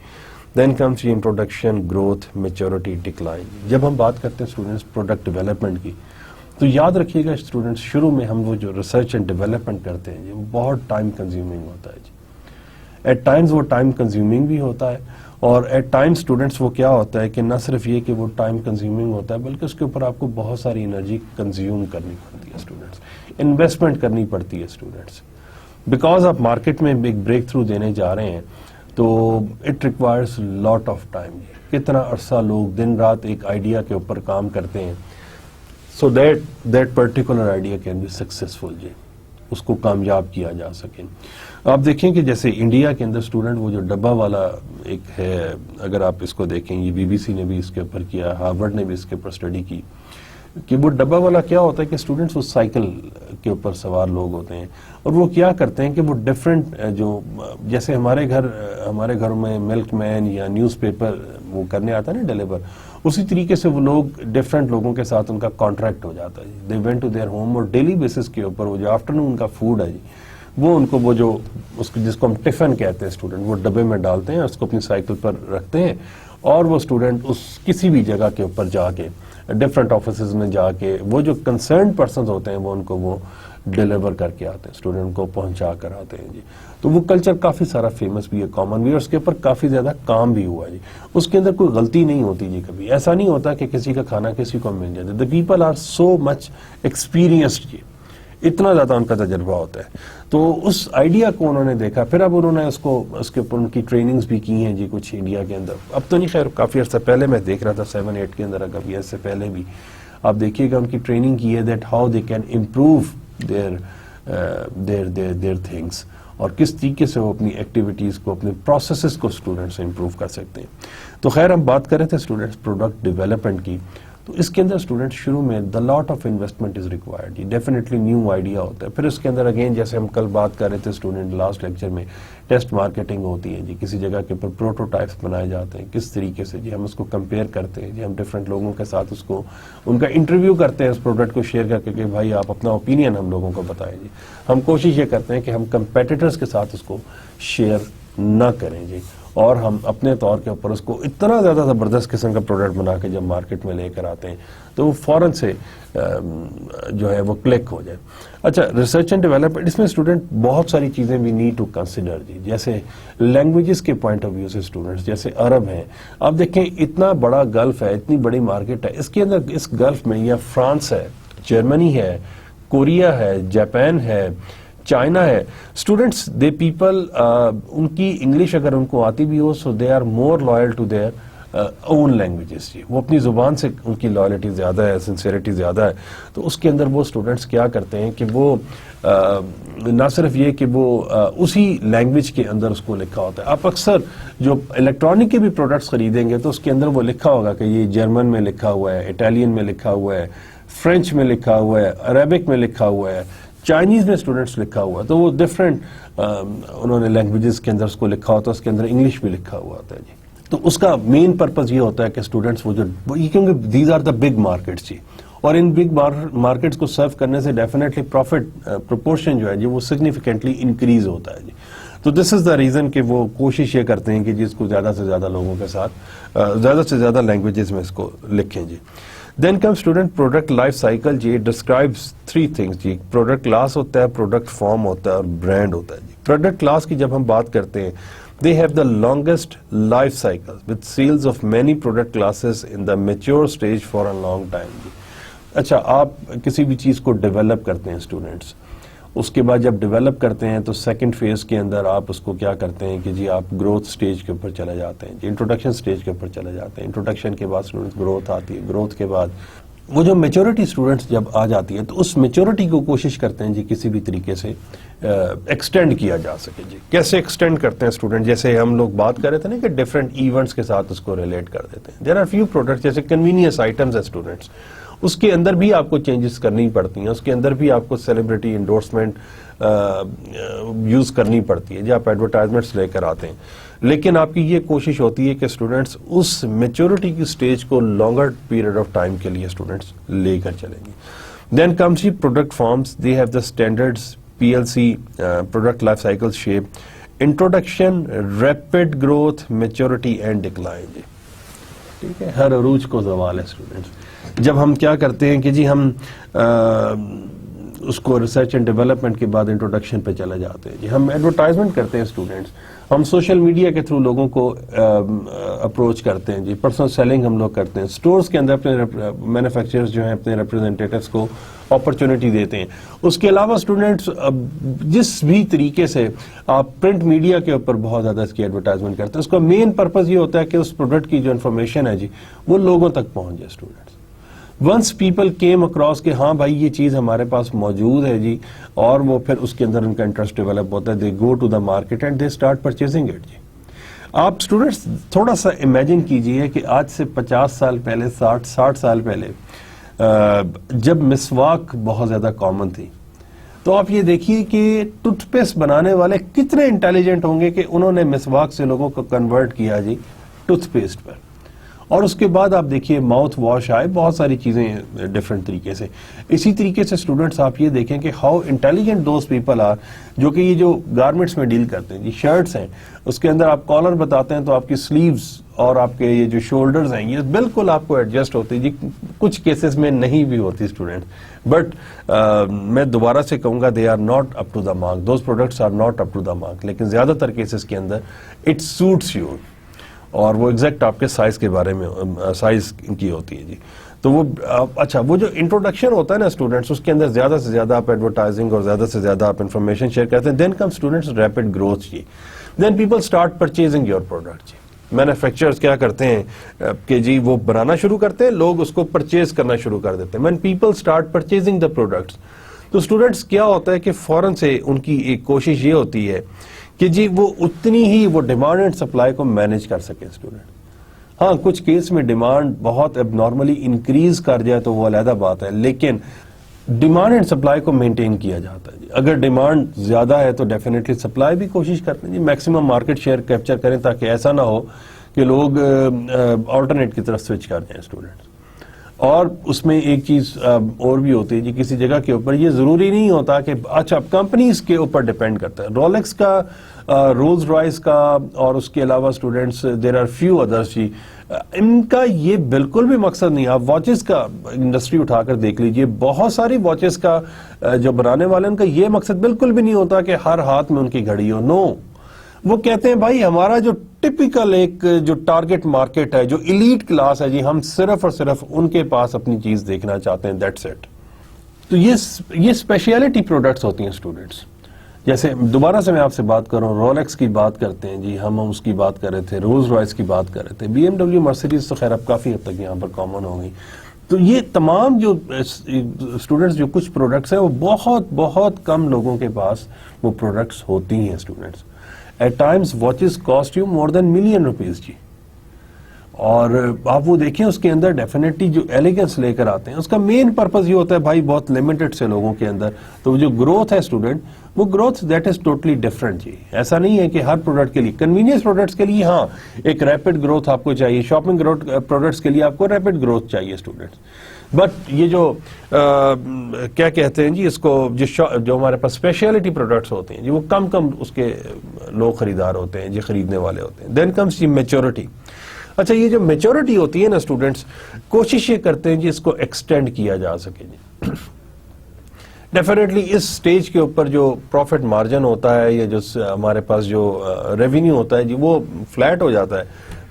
دین کمس جی انٹروڈکشن, گروتھ, میچورٹی, ڈکلائن. جب ہم بات کرتے ہیں اسٹوڈنٹس پروڈکٹ ڈیولپمنٹ کی تو یاد رکھیے گا اسٹوڈنٹس شروع میں ہم وہ جو ریسرچ اینڈ ڈیولپمنٹ کرتے ہیں جی وہ بہت ٹائم کنزیومنگ ہوتا ہے جی. ایٹ ٹائمز وہ ٹائم کنزیومنگ بھی ہوتا ہے, اور ایٹ ٹائمز اسٹوڈنٹس وہ کیا ہوتا ہے کہ نہ صرف یہ کہ وہ ٹائم کنزیومنگ ہوتا ہے بلکہ اس کے اوپر آپ کو بہت ساری انرجی کنزیوم کرنی پڑتی ہے اسٹوڈنٹس, انویسٹمنٹ کرنی پڑتی ہے اسٹوڈنٹس, بیکاز آپ مارکیٹ میں ایک بریک تھرو دینے جا رہے ہیں تو it requires lot of time. کتنا عرصہ لوگ دن رات ایک آئیڈیا کے اوپر کام کرتے ہیں so that particular idea can be successful جی, اس کو کامیاب کیا جا سکے. آپ دیکھیں کہ جیسے انڈیا کے اندر اسٹوڈنٹ وہ جو ڈبہ والا ایک ہے, اگر آپ اس کو دیکھیں یہ BBC نے بھی اس کے اوپر کیا, ہارورڈ نے بھی اس کے اوپر اسٹڈی کی کہ وہ ڈبہ والا کیا ہوتا ہے کہ اسٹوڈنٹس وہ سائیکل کے اوپر سوار لوگ ہوتے ہیں, اور وہ کیا کرتے ہیں کہ وہ ڈفرینٹ جو جیسے ہمارے گھر میں ملک مین یا نیوز پیپر وہ کرنے آتا ہے نا ڈیلیور, اسی طریقے سے وہ لوگ ڈفرینٹ لوگوں کے ساتھ ان کا کانٹریکٹ ہو جاتا ہے. They went to their home, اور ڈیلی بیسس کے اوپر وہ جو آفٹرنون کا فوڈ ہے جی وہ ان کو وہ جو جس کو ہم ٹفن کہتے ہیں اسٹوڈنٹ, وہ ڈبے میں ڈالتے ہیں, اس کو اپنی سائیکل پر رکھتے ہیں, اور وہ اسٹوڈنٹ اس کسی بھی جگہ کے اوپر جا کے ڈفرینٹ آفیسز میں جا کے وہ جو کنسرنڈ پرسنز ہوتے ہیں وہ ان کو وہ ڈیلیور کر کے آتے ہیں, اسٹوڈنٹ کو پہنچا کر آتے ہیں جی. تو وہ کلچر کافی سارا فیمس بھی ہے, کامن بھی ہے, اور اس کے اوپر کافی زیادہ کام بھی ہوا جی. اس کے اندر کوئی غلطی نہیں ہوتی جی, کبھی ایسا نہیں ہوتا کہ کسی کا کھانا کسی کو مل جاتا. The people are so much experienced جی, اتنا زیادہ ان کا تجربہ ہوتا ہے. تو اس آئیڈیا کو انہوں نے دیکھا, پھر اب انہوں نے اس کے اوپر ان کی ٹریننگز بھی کی ہیں جی کچھ انڈیا کے اندر. اب تو نہیں, خیر کافی عرصہ پہلے میں دیکھ رہا تھا 7-8 کے اندر, اگر اس سے پہلے بھی آپ دیکھیے گا ان کی ٹریننگ کی ہے that how they can improve their things, اور کس طریقے سے وہ اپنی ایکٹیویٹیز کو, اپنے پروسیسز کو اسٹوڈنٹس امپروو کر سکتے ہیں. تو خیر ہم بات کر رہے تھے اسٹوڈنٹس پروڈکٹ ڈیولپمنٹ کی, تو اس کے اندر اسٹوڈنٹ شروع میں the lot of investment is required, یہ ڈیفینیٹلی نیو آئیڈیا ہوتا ہے. پھر اس کے اندر اگین جیسے ہم کل بات کر رہے تھے اسٹوڈنٹ لاسٹ لیکچر میں, ٹیسٹ مارکیٹنگ ہوتی ہے جی, کسی جگہ کے اوپر پروٹوٹائپس بنائے جاتے ہیں, کس طریقے سے جی ہم اس کو کمپیئر کرتے ہیں جی, ہم ڈفرینٹ لوگوں کے ساتھ اس کو ان کا انٹرویو کرتے ہیں اس پروڈکٹ کو شیئر کر کے کہ بھائی آپ اپنا اوپینین ہم لوگوں کو بتائیں جی. ہم کوشش یہ کرتے ہیں کہ ہم کمپیٹیٹرز کے ساتھ اس کو شیئر نہ کریں جی, اور ہم اپنے طور کے اوپر اس کو اتنا زیادہ زبردست قسم کا پروڈکٹ بنا کے جب مارکیٹ میں لے کر آتے ہیں تو وہ فوراً سے جو ہے وہ کلک ہو جائے. اچھا, ریسرچ اینڈ ڈیولپمنٹ, اس میں اسٹوڈنٹ بہت ساری چیزیں وی نیڈ ٹو کنسیڈر جی, جیسے لینگویجز کے پوائنٹ آف ویو سے اسٹوڈنٹس, جیسے عرب ہیں, آپ دیکھیں اتنا بڑا گلف ہے, اتنی بڑی مارکیٹ ہے, اس کے اندر اس گلف میں یا فرانس ہے, جرمنی ہے, کوریا ہے, جاپان ہے, چائنا ہے, اسٹوڈنٹس دے پیپل ان کی انگلش اگر ان کو آتی بھی ہو so they are more loyal to their own languages جی, وہ اپنی زبان سے ان کی لائلٹی زیادہ ہے, سنسیریٹی زیادہ ہے. تو اس کے اندر وہ اسٹوڈنٹس کیا کرتے ہیں کہ وہ نہ صرف یہ کہ وہ اسی لینگویج کے اندر اس کو لکھا ہوتا ہے. آپ اکثر جو الیکٹرانک کے بھی پروڈکٹس خریدیں گے تو اس کے اندر وہ لکھا ہوگا کہ یہ جرمن میں لکھا ہوا ہے, اٹالین میں لکھا ہوا ہے, فرینچ میں لکھا ہوا ہے, عربک میں لکھا ہوا ہے, چائنیز میں اسٹوڈنٹس لکھا ہوا ہے. تو وہ ڈفرینٹ انہوں نے لینگویجز کے اندر اس کو لکھا ہوتا ہے, اس کے اندر انگلش بھی لکھا ہوا ہوتا ہے جی. تو اس کا مین پرپز یہ ہوتا ہے کہ اسٹوڈنٹس وہ جو, کیونکہ these are the big markets جی, اور ان بگ مارکیٹس کو سرو کرنے سے ڈیفینیٹلی پروفٹ پروپورشن جو ہے جی وہ سگنیفیکنٹلی انکریز ہوتا ہے جی. تو دس از دا ریزن کہ وہ کوشش یہ کرتے ہیں کہ جی اس کو زیادہ سے زیادہ لوگوں کے ساتھ زیادہ سے زیادہ لینگویجز میں اس کو لکھیں جی. دین کم اسٹوڈنٹ پروڈکٹ لائف سائیکل جی, ڈسکرائبس 3 things جی. پروڈکٹ کلاس ہوتا ہے, پروڈکٹ فارم ہوتا ہے, اور برانڈ ہوتا ہے جی. پروڈکٹ کلاس کی جب ہم بات کرتے ہیں, they have the longest life cycle with sales of many product classes in the mature stage for a long time جی. اچھا, آپ کسی بھی چیز کو ڈیولپ کرتے ہیں اسٹوڈنٹس, اس کے بعد جب ڈیولپ کرتے ہیں تو سیکنڈ فیز کے اندر آپ اس کو کیا کرتے ہیں کہ جی آپ گروتھ سٹیج کے اوپر چلے جاتے ہیں جی, انٹروڈکشن سٹیج کے اوپر چلے جاتے ہیں. انٹروڈکشن کے بعد اسٹوڈنٹس گروتھ آتی ہے, گروتھ کے بعد وہ جو میچورٹی اسٹوڈنٹس جب آ جاتی ہے تو اس میچورٹی کو کوشش کرتے ہیں جی کسی بھی طریقے سے ایکسٹینڈ کیا جا سکے جی. کیسے ایکسٹینڈ کرتے ہیں اسٹوڈنٹ, جیسے ہم لوگ بات کر رہے تھے نا کہ ڈفرینٹ ایونٹس کے ساتھ اس کو ریلیٹ کر دیتے ہیں. دیر آر فیو پروڈکٹس جیسے کنوینئنس آئٹمز ہے اسٹوڈنٹس, اس کے اندر بھی آپ کو چینجز کرنی پڑتی ہیں, اس کے اندر بھی آپ کو سیلیبریٹی انڈورسمنٹ یوز کرنی پڑتی ہے جی, آپ ایڈورٹائزمنٹس لے کر آتے ہیں. لیکن آپ کی یہ کوشش ہوتی ہے کہ اسٹوڈنٹس اس میچورٹی کی سٹیج کو لانگر پیریڈ آف ٹائم کے لیے اسٹوڈنٹس لے کر چلیں گے. دین کمس جی product forms, they have the standards PLC, product life cycle shape, introduction, rapid growth, maturity and decline جی. ٹھیک ہے, ہر عروج کو زوال ہے اسٹوڈنٹس. جب ہم کیا کرتے ہیں کہ جی ہم اس کو ریسرچ اینڈ ڈیولپمنٹ کے بعد انٹروڈکشن پہ چلے جاتے ہیں جی, ہم ایڈورٹائزمنٹ کرتے ہیں اسٹوڈنٹس, ہم سوشل میڈیا کے تھرو لوگوں کو اپروچ کرتے ہیں جی, پرسنل سیلنگ ہم لوگ کرتے ہیں, اسٹورز کے اندر اپنے مینوفیکچررز جو ہیں اپنے ریپرزینٹیٹیوز کو اپرچونٹی دیتے ہیں. اس کے علاوہ اسٹوڈنٹس جس بھی طریقے سے آپ پرنٹ میڈیا کے اوپر بہت زیادہ اس کی ایڈورٹائزمنٹ کرتے ہیں, اس کا مین پرپز یہ ہوتا ہے کہ اس پروڈکٹ کی جو انفارمیشن ہے جی وہ لوگوں تک پہنچ جائے. Students once people came across کہ ہاں بھائی یہ چیز ہمارے پاس موجود ہے جی, اور وہ پھر اس کے اندر ان کا انٹرسٹ ڈیولپ ہوتا ہے, they go to the market and they start purchasing it جی. آپ اسٹوڈنٹس تھوڑا سا امیجن کیجئے کہ آج سے 50 سال پہلے, 60 سال پہلے جب مسواک بہت زیادہ کامن تھی, تو آپ یہ دیکھیے کہ ٹوتھ پیسٹ بنانے والے کتنے انٹیلیجنٹ ہوں گے کہ انہوں نے مسواک سے لوگوں کو کنورٹ کیا جی ٹوتھ پیسٹ پر. اور اس کے بعد آپ دیکھیے ماؤتھ واش آئے, بہت ساری چیزیں ڈفرینٹ طریقے سے. اسی طریقے سے اسٹوڈنٹس آپ یہ دیکھیں کہ how intelligent those people are جو کہ یہ جو گارمنٹس میں ڈیل کرتے ہیں جی, شرٹس ہیں اس کے اندر آپ کالر بتاتے ہیں تو آپ کی سلیوز اور آپ کے یہ جو شولڈرز ہیں یہ بالکل آپ کو ایڈجسٹ ہوتی جی, کچھ کیسز میں نہیں بھی ہوتی اسٹوڈنٹ. بٹ میں دوبارہ سے کہوں گا they are not up to the mark, those products are not up to the mark, لیکن زیادہ تر کیسز کے اندر اٹ سوٹس یو, اور وہ ایگزیکٹ آپ کے سائز کے بارے میں سائز کی ہوتی ہے جی. تو وہ اچھا, وہ جو انٹروڈکشن ہوتا ہے نا اسٹوڈنٹس, اس کے اندر زیادہ سے زیادہ آپ ایڈورٹائزنگ اور زیادہ سے زیادہ آپ انفارمیشن شیئر کرتے ہیں. Then come students rapid growth جی. Then people start purchasing your product جی. مینوفیکچررز کیا کرتے ہیں کہ جی وہ بنانا شروع کرتے ہیں, لوگ اس کو پرچیز کرنا شروع کر دیتے ہیں. When people start purchasing the products, تو اسٹوڈنٹس کیا ہوتا ہے کہ فوراً سے ان کی ایک کوشش یہ ہوتی ہے کہ جی وہ اتنی ہی وہ ڈیمانڈ اینڈ سپلائی کو مینیج کر سکے اسٹوڈنٹ. ہاں کچھ کیس میں ڈیمانڈ بہت اب نارملی انکریز کر جائے تو وہ علیحدہ بات ہے, لیکن ڈیمانڈ اینڈ سپلائی کو مینٹین کیا جاتا ہے جی. اگر ڈیمانڈ زیادہ ہے تو ڈیفینیٹلی سپلائی بھی کوشش کرتے ہیں جی میکسیمم مارکیٹ شیئر کیپچر کریں, تاکہ ایسا نہ ہو کہ لوگ آلٹرنیٹ کی طرف سوئچ کر جائیں اسٹوڈنٹس. اور اس میں ایک چیز اور بھی ہوتی ہے جی، کسی جگہ کے اوپر یہ ضروری نہیں ہوتا کہ اچھا کمپنیز کے اوپر ڈیپینڈ کرتا ہے. رولیکس کا، رولز رائس کا، اور اس کے علاوہ اسٹوڈنٹس دیر آر فیو ادرس جی، ان کا یہ بالکل بھی مقصد نہیں. آپ واچز کا انڈسٹری اٹھا کر دیکھ لیجئے، بہت ساری واچز کا جو بنانے والے ان کا یہ مقصد بالکل بھی نہیں ہوتا کہ ہر ہاتھ میں ان کی گھڑی ہو. نو، وہ کہتے ہیں بھائی ہمارا جو ٹپیکل ایک جو ٹارگٹ مارکیٹ ہے، جو ایلیٹ کلاس ہے جی، ہم صرف اور صرف ان کے پاس اپنی چیز دیکھنا چاہتے ہیں. That's it. تو یہ اسپیشلٹی پروڈکٹس ہوتی ہیں اسٹوڈنٹس. جیسے دوبارہ سے میں آپ سے بات کروں، رولیکس کی بات کرتے ہیں جی، ہم اس کی بات کر رہے تھے، رولز رائس کی بات کر رہے تھے، بی ایم ڈبلیو، مرسیڈیز تو خیر اب کافی حد تک یہاں پر کامن ہو گئی. تو یہ تمام جو اسٹوڈنٹس جو کچھ پروڈکٹس ہیں وہ بہت بہت کم لوگوں کے پاس وہ پروڈکٹس ہوتی ہیں students. At times watches cost you more than million rupees جی. اور آپ وہ دیکھیں اس کے اندر ڈیفینیٹلی جو ایلیگنس لے کر آتے ہیں، اس کا مین پرپز یہ ہوتا ہے بھائی بہت لمیٹڈ سے لوگوں کے اندر. تو جو گروتھ ہے اسٹوڈنٹ، وہ growth that is totally different جی. ایسا نہیں ہے کہ ہر پروڈکٹ کے لیے، کنوینئنس پروڈکٹس کے لیے ہاں ایک ریپڈ گروتھ آپ کو چاہیے، شاپنگ پروڈکٹس کے لیے آپ کو ریپڈ گروتھ چاہیے اسٹوڈنٹس. بٹ یہ جو کیا کہتے ہیں جی اس کو، جو ہمارے پاس اسپیشلٹی پروڈکٹس ہوتے ہیں جی، وہ کم اس کے لوگ خریدار ہوتے ہیں جی، خریدنے والے ہوتے ہیں. دین کمس جی میچورٹی. اچھا یہ جو میچورٹی ہوتی ہے نا اسٹوڈنٹس، کوشش یہ کرتے ہیں جی اس کو ایکسٹینڈ کیا جا سکے جی. ڈیفینیٹلی اس سٹیج کے اوپر جو پروفٹ مارجن ہوتا ہے یا جو ہمارے پاس جو ریونیو ہوتا ہے جی، وہ فلیٹ ہو جاتا ہے.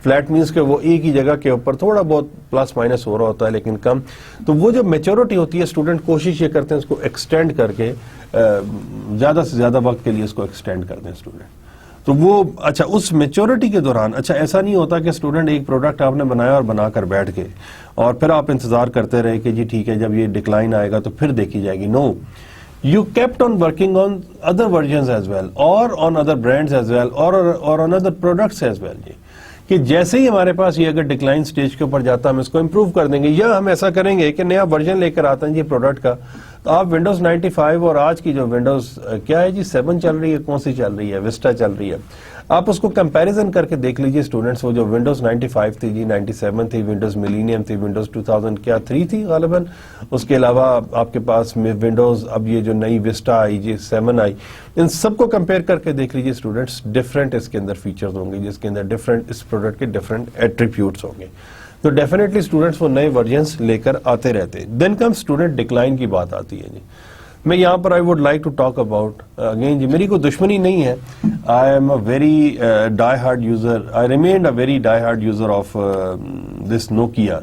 فلیٹ مینس کہ وہ ایک ہی جگہ کے اوپر تھوڑا بہت پلس مائنس ہو رہا ہوتا ہے لیکن کم. تو وہ جو میچورٹی ہوتی ہے اسٹوڈنٹ کوشش یہ کرتے ہیں اس کو ایکسٹینڈ کر کے زیادہ سے زیادہ وقت کے لیے اس کو ایکسٹینڈ کر دیں اسٹوڈنٹ. تو وہ اچھا اس میچورٹی کے دوران اچھا ایسا نہیں ہوتا کہ اسٹوڈنٹ ایک پروڈکٹ آپ نے بنایا اور بنا کر بیٹھ کے اور پھر آپ انتظار کرتے رہے کہ جی ٹھیک ہے جب یہ ڈکلائن آئے گا تو پھر دیکھی جائے گی. نو، you kept on working on other versions as well or on other brands as well or on other products as well جی. کہ جیسے ہی ہمارے پاس یہ اگر ڈکلائن سٹیج کے اوپر جاتا ہم اس کو امپروو کر دیں گے، یا ہم ایسا کریں گے کہ نیا ورژن لے کر آتے ہیں جی پروڈکٹ کا. تو آپ ونڈوز 95 اور آج کی جو ونڈوز کیا ہے جی 7 چل رہی ہے، کون سی چل رہی ہے، وسٹا چل رہی ہے، آپ اس کو کمپیریزن کر کے دیکھ لیجئے اسٹوڈنٹس. وہ جو ونڈوز 95 تھی جی، 97 تھی، ونڈوز ملینیم تھی، ونڈوز 2000 کیا 3 تھی غالباً. اس کے علاوہ آپ کے پاس ونڈوز اب یہ جو نئی وسٹا آئی جی 7 آئی، ان سب کو کمپیئر کر کے دیکھ لیجئے اسٹوڈنٹس. ڈفرینٹ اس کے اندر فیچرز ہوں گے جس کے اندر ڈفرینٹ اس پروڈکٹ کے ڈفرینٹ ایٹریبیوٹس ہوں گے. تو ڈیفینیٹلی اسٹوڈنٹس وہ نئے ورژنس لے کر آتے رہتے ہیں. دین کم اسٹوڈنٹ ڈکلائن کی بات آتی ہے جی. میں یہاں پر I would like to talk about again جی، میری کوئی دشمنی نہیں ہے. I am a very die hard user, I remained a very die hard user of this Nokia.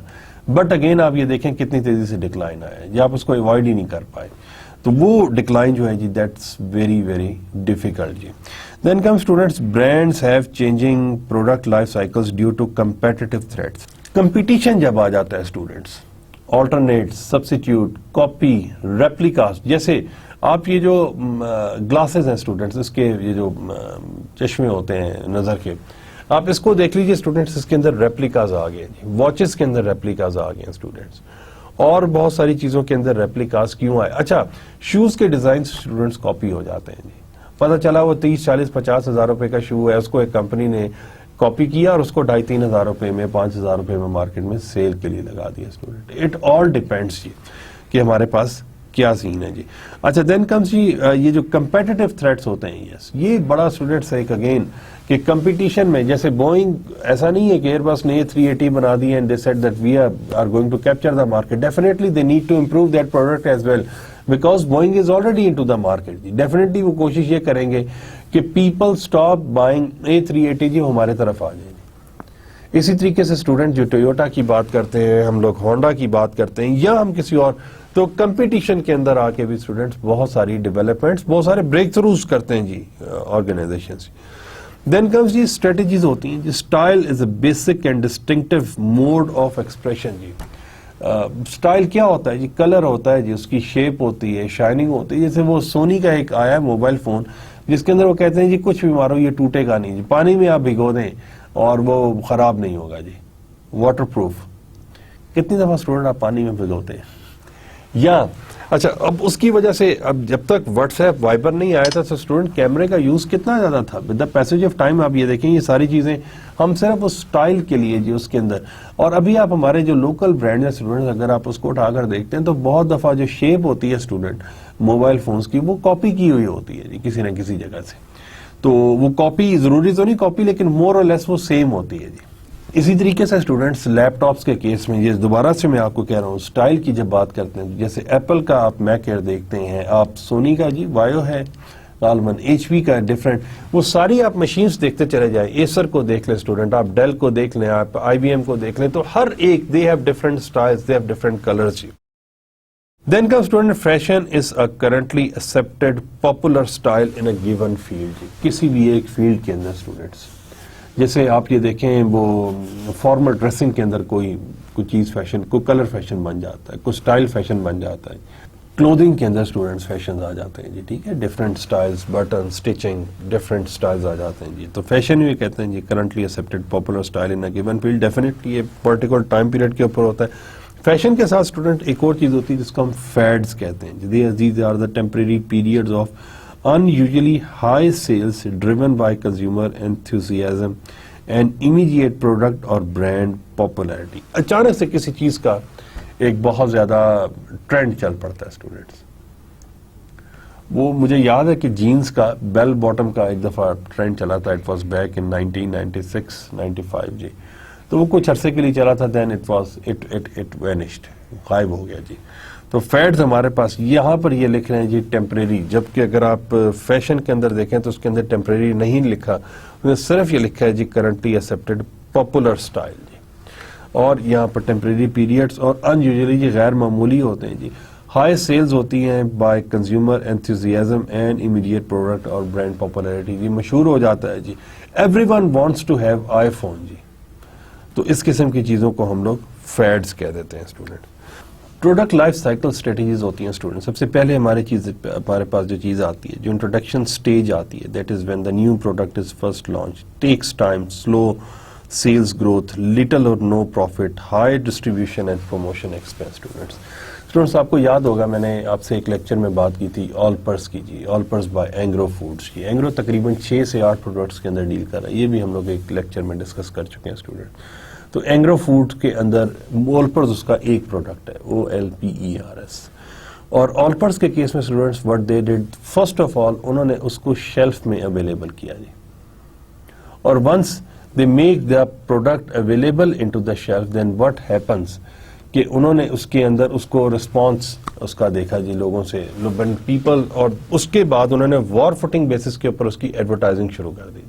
But again آپ یہ دیکھیں کتنی تیزی سے ڈکلائن آیا ہے جی، آپ اس کو اوائڈ ہی نہیں کر پائے. تو وہ ڈکلائن جو ہے جی دیٹس ویری ویری ڈیفیکلٹ جی. Then come students brands have changing product life cycles due to competitive threats. Competition جب آ جاتا ہے students, alternate, substitute, copy, replicas. جیسے آپ یہ جو گلاسز ہیں اسٹوڈنٹس، اس کے یہ جو چشمے ہوتے ہیں نظر کے، آپ اس کو دیکھ لیجئے اسٹوڈنٹس، اس کے اندر ریپلیکاز آ گئے. واچز کے اندر ریپلیکاز آ گئے اسٹوڈنٹس، اور بہت ساری چیزوں کے اندر ریپلیکاز کیوں آئے. اچھا شوز کے ڈیزائن اسٹوڈنٹس کاپی ہو جاتے ہیں جی. پتہ چلا وہ 30 40 50 ہزار روپے کا شو ہے، اس کو ایک کمپنی نے کاپی کیا اور اس کو 2.5 3 ہزار روپے میں 5 ہزار روپے میں مارکیٹ میں سیل کے لیے لگا دیا اسٹوڈنٹ. اٹ آل ڈیپینڈس جی کہ ہمارے پاس کیا سین ہے جی. اچھا دین کمس جی یہ جو کمپیٹیٹو تھریٹس ہوتے ہیں، یس یہ بڑا اسٹوڈنٹس ایک اگین کہ کمپٹیشن میں جیسے بوئنگ ایسا نہیں ہے کہ ایئر بس نے یہ 380 بنا دی and they said that we are going to capture the market. Definitely they need to improve that product as well because Boeing is already in to the market. Definitely وہ کوشش یہ کریں گے کہ پیپل اسٹاپ بائنگ A380 جی، ہمارے طرف آ جائیں. اسی طریقے سے اسٹوڈنٹ جو ٹویوٹا کی بات کرتے ہیں، ہم لوگ ہونڈا کی بات کرتے ہیں یا ہم کسی اور، تو کمپٹیشن کے اندر آ کے بھی اسٹوڈنٹس بہت ساری ڈیولپمنٹس، بہت سارے بریک تھروز کرتے ہیں جی آرگنائزیشنز. دین کمز جی اسٹریٹجیز ہوتی ہیں جی. Style is a basic and distinctive mode of expression جی. اسٹائل کیا ہوتا ہے جی؟ کلر ہوتا ہے جی، اس کی شیپ ہوتی ہے، شائننگ ہوتی ہے. جیسے وہ سونی کا ایک آیا ہے موبائل فون جس کے اندر وہ کہتے ہیں جی کچھ بھی مارو یہ ٹوٹے گا نہیں جی، پانی میں آپ بھگو دیں اور وہ خراب نہیں ہوگا جی، واٹر پروف. کتنی دفعہ اسٹوڈنٹ آپ پانی میں بھگوتے ہیں؟ یا اچھا اب اس کی وجہ سے اب جب تک واٹس ایپ وائبر نہیں آیا تھا تو اسٹوڈنٹ کیمرے کا یوز کتنا زیادہ تھا. With the passage of time آپ یہ دیکھیں یہ ساری چیزیں ہم صرف اس اسٹائل کے لیے جی اس کے اندر. اور ابھی آپ ہمارے جو لوکل برانڈ ہیں اسٹوڈنٹ اگر آپ اس کو اٹھا کر دیکھتے ہیں تو بہت دفعہ جو شیپ ہوتی ہے اسٹوڈنٹ موبائل فونز کی وہ کاپی کی ہوئی ہوتی ہے جی کسی نہ کسی جگہ سے. تو وہ کاپی ضروری تو نہیں کاپی لیکن مور اور لیس وہ سیم ہوتی ہے جی. اسی طریقے سے اسٹوڈنٹس لیپ ٹاپس کے کیس میں یہ دوبارہ سے میں آپ کو کہہ رہا ہوں اسٹائل کی جب بات کرتے ہیں جیسے ایپل کا آپ میک ایئر دیکھتے ہیں آپ سونی کا جی وایو ہے غالباً ایچ پی کا ڈفرینٹ وہ ساری آپ مشینز دیکھتے چلے جائیں ایسر کو دیکھ لیں اسٹوڈنٹ آپ ڈیل کو دیکھ لیں آپ آئی بی ایم کو دیکھ لیں تو ہر ایک they have different styles they have different colours. Then comes student fashion is a currently accepted popular style in a given field. کسی بھی ایک فیلڈ کے اندر اسٹوڈنٹس جیسے آپ یہ دیکھیں وہ فارمل ڈریسنگ کے اندر کوئی چیز فیشن کوئی کلر فیشن بن جاتا ہے کوئی اسٹائل فیشن بن جاتا ہے. کلودنگ کے اندر اسٹوڈنٹس فیشن آ جاتے ہیں جی ٹھیک ہے different styles button stitching different styles آ جاتے ہیں جی. تو فیشن بھی کہتے ہیں جی currently accepted popular style in a given field. Definitely یہ پرٹیکولر ٹائم پیریڈ کے اوپر ہوتا ہے. فیشن کے ساتھ اسٹوڈنٹ ایک اور چیز ہوتی ہے جس کو ہم فیڈز کہتے ہیں. These are the temporary periods of unusually high sales driven by consumer enthusiasm and immediate product or brand popularity. اچانک سے کسی چیز کا ایک بہت زیادہ ٹرینڈ چل پڑتا ہے اسٹوڈنٹس. وہ مجھے یاد ہے کہ جینز کا بیل باٹم کا ایک دفعہ ٹرینڈ چلا تھا. اٹ واز بیک ان 1996-95 جی. تو وہ کچھ عرصے کے لیے چلا تھا دین اٹ وینشڈ غائب ہو گیا جی. تو فیڈز ہمارے پاس یہاں پر یہ لکھ رہے ہیں جی ٹیمپریری جبکہ اگر آپ فیشن کے اندر دیکھیں تو اس کے اندر ٹیمپریری نہیں لکھا انہیں صرف یہ لکھا ہے جی کرنٹلی ایکسیپٹیڈ پاپولر اسٹائل جی. اور یہاں پر ٹیمپریری پیریڈز اور ان یوزلی جی غیر معمولی ہوتے ہیں جی. ہائی سیلز ہوتی ہیں by consumer enthusiasm and immediate product اور برانڈ پاپولیرٹی جی. مشہور ہو جاتا ہے جی every one wants to have iPhone جی. تو اس قسم کی چیزوں کو ہم لوگ فیڈز کہہ دیتے ہیں student. Product life cycle strategies ہوتی ہیں اسٹوڈنٹ. سب سے پہلے ہمارے پاس جو چیز آتی ہے جو انٹروڈکشن سٹیج آتی ہے that is when the new product is first launch takes time slow sales growth little or no profit high distribution and promotion expense. Students آپ کو یاد ہوگا میں نے آپ سے ایک لیکچر میں بات کی تھی آل پرس کی جی. آل پرس بائی اینگرو فوڈس کی. اینگرو تقریباً 6 سے 8 پروڈکٹس کے اندر ڈیل کر رہا ہے. یہ بھی ہم لوگ ایک لیکچر میں ڈسکس کر چکے ہیں اسٹوڈنٹ. تو اینگرو فوڈ کے اندر آلپرز اس کا ایک پروڈکٹ ہے OLPERS. اور آلپرز کے کیس میں students what they dead first of all انہوں نے اس کو شیلف میں اویلیبل کیا جی. اور once they make the product available in to the shelf then what happens کہ انہوں نے اس کے اندر اس کو رسپانس اس کا دیکھا جی لوگوں سے پیپل. اور اس کے بعد انہوں نے وار فوٹنگ بیسس کے اوپر اس کی ایڈورٹائزنگ شروع کر دی.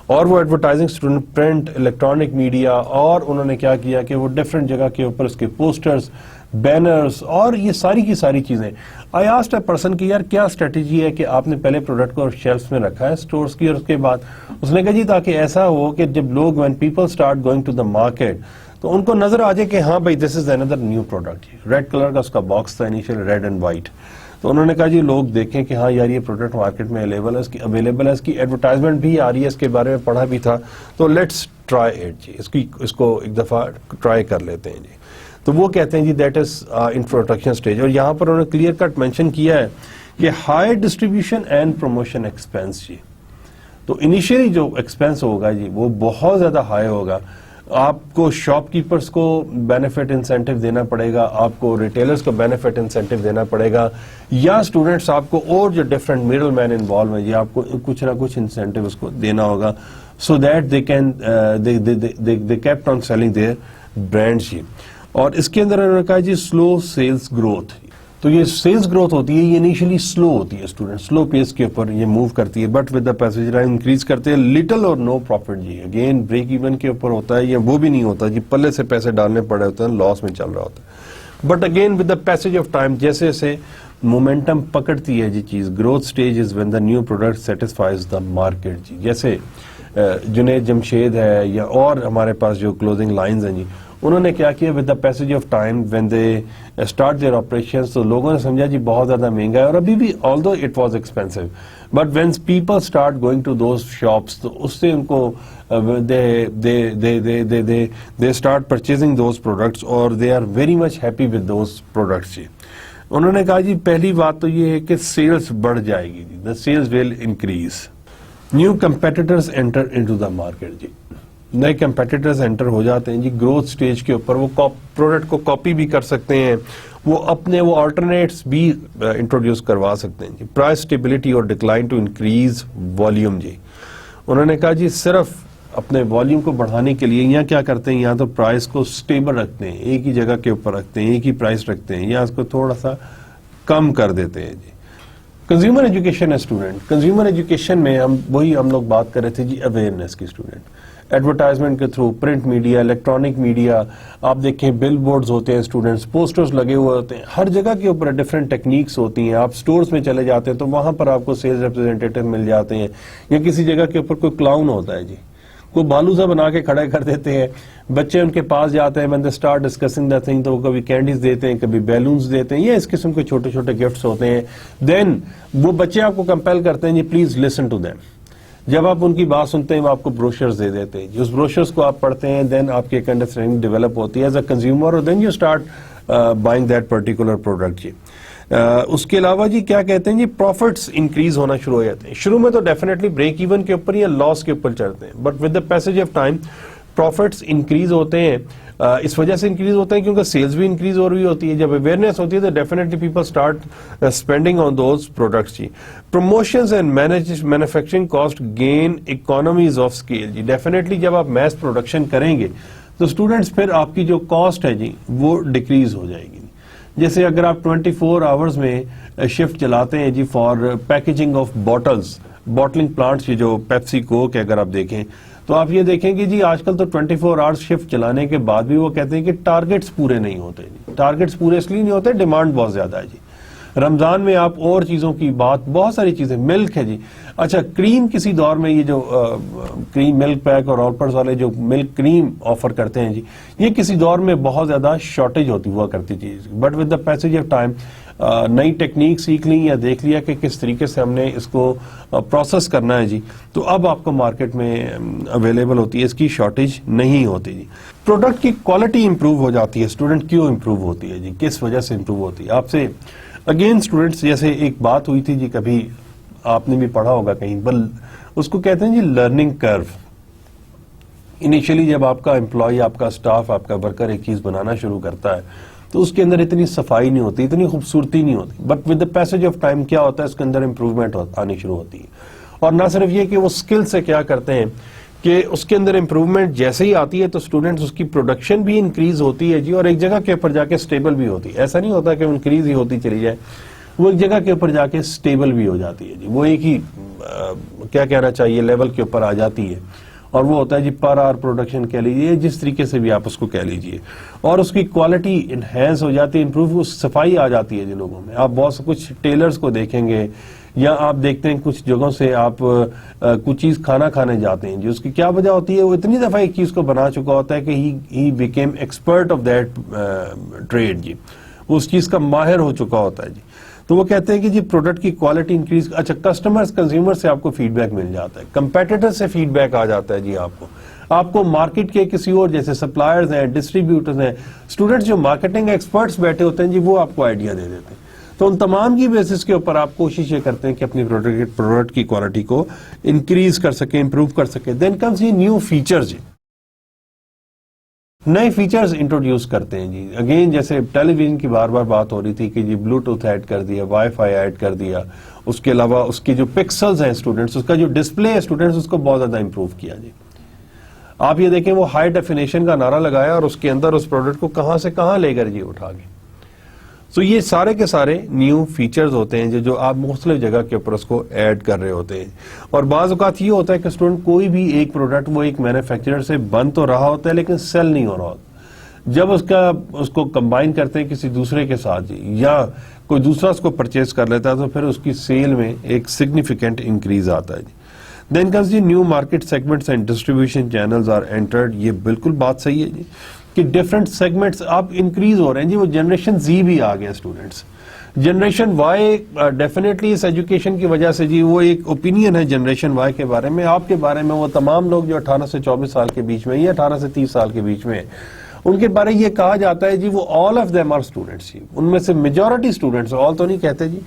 اور وہ advertising student print electronic media اور انہوں نے کیا کیا کہ وہ ڈفرینٹ جگہ کے اوپر اس کے پوسٹرز بینرز اور یہ ساری کی ساری چیزیں. آئی آسکڈ اے پرسن کہ یار کیا اسٹریٹجی ہے کہ آپ نے پہلے پروڈکٹ کو شیلفز میں رکھا ہے اسٹورز کی اور اس کے بعد اس نے کہا جی تاکہ ایسا ہو کہ جب لوگ when people start going to the market تو ان کو نظر آ جائے کہ ہاں بھائی this is another new product. Red colour کا اس کا باکس تھا انیشیل ریڈ اینڈ وائٹ. تو انہوں نے کہا جی لوگ دیکھیں کہ ہاں یار یہ پروڈکٹ مارکیٹ میں اویلیبل ہے اس کی ایڈورٹائزمنٹ بھی آ رہی ہے اس کے بارے میں پڑھا بھی تھا تو لیٹس ٹرائی اٹ جی. اس کو ایک دفعہ ٹرائی کر لیتے ہیں جی. تو وہ کہتے ہیں جی دیٹ از انٹروڈکشن اسٹیج. اور یہاں پر انہوں نے کلیئر کٹ مینشن کیا ہے کہ high distribution and promotion expense جی. تو انیشیلی جو ایکسپینس ہوگا جی وہ بہت زیادہ ہائی ہوگا. آپ کو شاپ کیپرز کو بینیفٹ انسینٹیو دینا پڑے گا آپ کو ریٹیلرز کو بینیفٹ انسینٹیو دینا پڑے گا یا اسٹوڈنٹس آپ کو اور جو ڈفرینٹ میڈل مین انوالو ہیں جی آپ کو کچھ نہ کچھ انسینٹیو اس کو دینا ہوگا so that they can they kept on selling their brands جی. اور اس کے اندر انہوں نے کہا جی سلو سیلز گروتھ. تو یہ سیلز گروتھ ہوتی ہے یہ انیشلی سلو ہوتی ہے اسٹوڈنٹ سلو پیس کے اوپر یہ موو کرتی ہے but with the passenger increase کرتے ہیں little or no profit G. Again break even کے اوپر ہوتا ہے یا وہ بھی نہیں ہوتا جی پلے سے پیسے ڈالنے پڑے ہوتے ہیں لاس میں چل رہا ہوتا ہے. But again with the passage of time جیسے جیسے مومنٹم پکڑتی ہے جی چیز growth stage is when the new product satisfies the market جی. جیسے جنید جمشید ہے یا اور ہمارے پاس جو کلوزنگ لائنز ہیں جی انہوں نے کیا کیا with the passage of time when they start their operation, تو لوگوں نے سمجھا جی بہت زیادہ مہنگا ہے، اور ابھی بھی although it was expensive, but when people start going to those shops, تو اس سے ان کو they start purchasing those products, اور they are very much happy with those products جی. انہوں نے کہا جی پہلی بات تو یہ ہے کہ سیلز بڑھ جائے گی جی، the sales will increase. New competitors enter into the market جی، نئے کمپیٹیٹرز انٹر ہو جاتے ہیں جی گروتھ سٹیج کے اوپر، وہ پروڈکٹ کو کاپی بھی کر سکتے ہیں، وہ اپنے وہ آلٹرنیٹس بھی انٹروڈیوس کروا سکتے ہیں جی. پرائس اسٹیبلٹی اور ڈکلائن ٹو انکریز والیوم جی. انہوں نے کہا جی صرف اپنے والیوم کو بڑھانے کے لیے یہاں کیا کرتے ہیں، یہاں تو پرائس کو سٹیبل رکھتے ہیں، ایک ہی جگہ کے اوپر رکھتے ہیں، ایک ہی پرائس رکھتے ہیں، یا اس کو تھوڑا سا کم کر دیتے ہیں جی. کنزیومر ایجوکیشن ہے اسٹوڈنٹ، کنزیومر ایجوکیشن میں ہم لوگ بات کر رہے تھے جی اویئرنیس کی. اسٹوڈنٹ ایڈورٹائزمنٹ کے through, print media, electronic media, آپ دیکھیں بل بورڈز ہوتے ہیں، اسٹوڈنٹس پوسٹرز لگے ہوئے ہوتے ہیں، ہر جگہ کے اوپر ڈفرینٹ ٹیکنیکس ہوتی ہیں. آپ سٹورز میں چلے جاتے ہیں تو وہاں پر آپ کو سیلز ریپرزینٹیٹیو مل جاتے ہیں، یا کسی جگہ کے اوپر کوئی کلاؤن ہوتا ہے جی، کوئی بالو سا بنا کے کھڑے کر دیتے ہیں، بچے ان کے پاس جاتے ہیں، when they start discussing the thing تو وہ کبھی کینڈیز دیتے ہیں، کبھی بیلونز دیتے ہیں، یا اس قسم کے چھوٹے چھوٹے گفٹس ہوتے ہیں. دین وہ بچے آپ کو کمپیل کرتے ہیں جی پلیز لسن ٹو دیم. جب آپ ان کی بات سنتے ہیں وہ آپ کو بروشرز دے دیتے ہیں، اس بروشرز کو آپ پڑھتے ہیں، دین آپ کی ایک انڈرسٹینڈنگ ڈیولپ ہوتی ہے ایز اے کنزیومر، اور then you start buying that particular product جی. اس کے علاوہ جی کیا کہتے ہیں جی پروفٹس انکریز ہونا شروع ہو جاتے ہیں. شروع میں تو ڈیفینیٹلی بریک ایون کے اوپر یا لاس کے اوپر چلتے ہیں، but with the passage of time profits increase ہوتے ہیں. اس وجہ سے انکریز ہوتے ہیں کیونکہ سیلز بھی انکریز ہو رہی ہوتی ہے. جب اویئرنیس ہوتی ہے تو definitely people start spending on those products جی. Promotions and manufacturing cost gain economies of scale جی. ڈیفینیٹلی جب آپ میس پروڈکشن کریں گے تو اسٹوڈنٹس پھر آپ کی جو کاسٹ ہے جی وہ ڈیکریز ہو جائے گی. جیسے اگر آپ 24 آورز میں شفٹ چلاتے ہیں جی for packaging of bottles, bottling plants یہ جو پیپسی کوک ہے اگر آپ دیکھیں تو آپ یہ دیکھیں کہ جی آج کل تو 24 آورز شفٹ چلانے کے بعد بھی وہ کہتے ہیں کہ ٹارگٹس پورے نہیں ہوتے جی. ٹارگٹس پورے اس لیے نہیں ہوتے، ڈیمانڈ بہت زیادہ ہے جی. رمضان میں آپ اور چیزوں کی بات، بہت ساری چیزیں، ملک ہے جی. اچھا کریم کسی دور میں یہ جو کریم ملک پیک اور آلپرز والے جو ملک کریم آفر کرتے ہیں جی، یہ کسی دور میں بہت زیادہ شارٹیج ہوتی ہوا کرتی تھی. But with the passage of time نئی ٹیکنیک سیکھ لی یا دیکھ لیا کہ کس طریقے سے ہم نے اس کو پروسیس کرنا ہے جی، تو اب آپ کو مارکیٹ میں اویلیبل ہوتی ہے، اس کی شارٹیج نہیں ہوتی جی. پروڈکٹ کی کوالٹی امپروو ہو جاتی ہے. اسٹوڈنٹ کیوں امپروو ہوتی ہے جی، کس وجہ سے امپروو ہوتی ہے؟ آپ سے اگین اسٹوڈنٹس جیسے ایک بات ہوئی تھی جی، کبھی آپ نے بھی پڑھا ہوگا کہیں، بل اس کو کہتے ہیں جی لرننگ کرو. انیشلی جب آپ کا امپلائی، آپ کا اسٹاف، آپ کا ورکر ایک چیز بنانا شروع کرتا ہے تو اس کے اندر اتنی صفائی نہیں ہوتی، اتنی خوبصورتی نہیں ہوتی، but with the passage of time کیا ہوتا ہے اس کے اندر امپروومنٹ آنی شروع ہوتی ہے. اور نہ صرف یہ کہ وہ اسکل سے کیا کرتے ہیں کہ اس کے اندر امپروومنٹ جیسے ہی آتی ہے تو اسٹوڈنٹس اس کی پروڈکشن بھی انکریز ہوتی ہے جی، اور ایک جگہ کے اوپر جا کے اسٹیبل بھی ہوتی ہے. ایسا نہیں ہوتا کہ انکریز ہی ہوتی چلی جائے، وہ ایک جگہ کے اوپر جا کے اسٹیبل بھی ہو جاتی ہے جی. وہ ایک ہی کیا کہنا چاہیے لیول کے اوپر آ جاتی ہے، اور وہ ہوتا ہے جی پر آور پروڈکشن کہہ لیجیے، جس طریقے سے بھی آپ اس کو کہہ لیجیے، اور اس کی کوالٹی انہینس ہو جاتی ہے، امپروو، صفائی آ جاتی ہے جن لوگوں میں. آپ بہت کچھ ٹیلرز کو دیکھیں گے، یا آپ دیکھتے ہیں کچھ جگہوں سے آپ کچھ چیز کھانا کھانے جاتے ہیں جی، اس کی کیا وجہ ہوتی ہے؟ وہ اتنی دفعہ ایک چیز کو بنا چکا ہوتا ہے کہ he became expert of that trade جی، وہ اس چیز کا ماہر ہو چکا ہوتا ہے جی. تو وہ کہتے ہیں کہ جی پروڈکٹ کی کوالٹی انکریز. اچھا کسٹمرز، کنزیومر سے آپ کو فیڈ بیک مل جاتا ہے، کمپیٹیٹر سے فیڈ بیک آ جاتا ہے جی. آپ کو مارکیٹ کے کسی اور جیسے سپلائرز ہیں، ڈسٹریبیوٹرز ہیں، اسٹوڈنٹس جو مارکیٹنگ ایکسپرٹس بیٹھے ہوتے ہیں جی، وہ آپ کو آئیڈیا دے دیتے ہیں. تو ان تمام کی بیسس کے اوپر آپ کوشش یہ کرتے ہیں کہ اپنی پروڈکٹ کی کوالٹی کو انکریز کر سکیں، امپروو کر سکیں. دین کمز یہ نیو فیچرز جی، نئے فیچرز انٹروڈیوس کرتے ہیں جی. اگین جیسے ٹیلی ویژن کی بار بار بات ہو رہی تھی کہ جی بلوٹوتھ ایڈ کر دیا، وائی فائی ایڈ کر دیا، اس کے علاوہ اس کی جو پکسلز ہیں اسٹوڈنٹس، اس کا جو ڈسپلے ہے اسٹوڈنٹس، اس کو بہت زیادہ امپروو کیا جی. آپ یہ دیکھیں وہ ہائی ڈیفینیشن کا نعرہ لگایا اور اس کے اندر اس پروڈکٹ کو کہاں سے کہاں لے کر جی اٹھا گئے. تو یہ سارے کے سارے نیو فیچرز ہوتے ہیں جو آپ مختلف جگہ کے اوپر اس کو ایڈ کر رہے ہوتے ہیں. اور بعض اوقات یہ ہوتا ہے کہ اسٹوڈنٹ کوئی بھی ایک پروڈکٹ وہ ایک مینوفیکچرر سے بن تو رہا ہوتا ہے لیکن سیل نہیں ہو رہا ہوتا. جب اس کو کمبائن کرتے ہیں کسی دوسرے کے ساتھ جی، یا کوئی دوسرا اس کو پرچیز کر لیتا ہے تو پھر اس کی سیل میں ایک سگنیفیکنٹ انکریز آتا ہے جی. دین کمز جی new market segments and distribution channels are entered. یہ بالکل بات صحیح ہے جی. کہ ڈفرینٹ سیگمنٹس اب انکریز ہو رہے ہیں جی. وہ جنریشن زی بھی آ گیا اسٹوڈنٹس. جنریشن وائی ڈیفینیٹلی اس ایجوکیشن کی وجہ سے جی وہ ایک اوپینین ہے جنریشن وائی کے بارے میں, آپ کے بارے میں, وہ تمام لوگ جو 18 سے 24 سال کے بیچ میں یا 18 سے 30 سال کے بیچ میں ان کے بارے یہ کہا جاتا ہے جی وہ all of them are students جی. ان میں سے میجورٹی اسٹوڈنٹس, آل تو نہیں کہتے جی,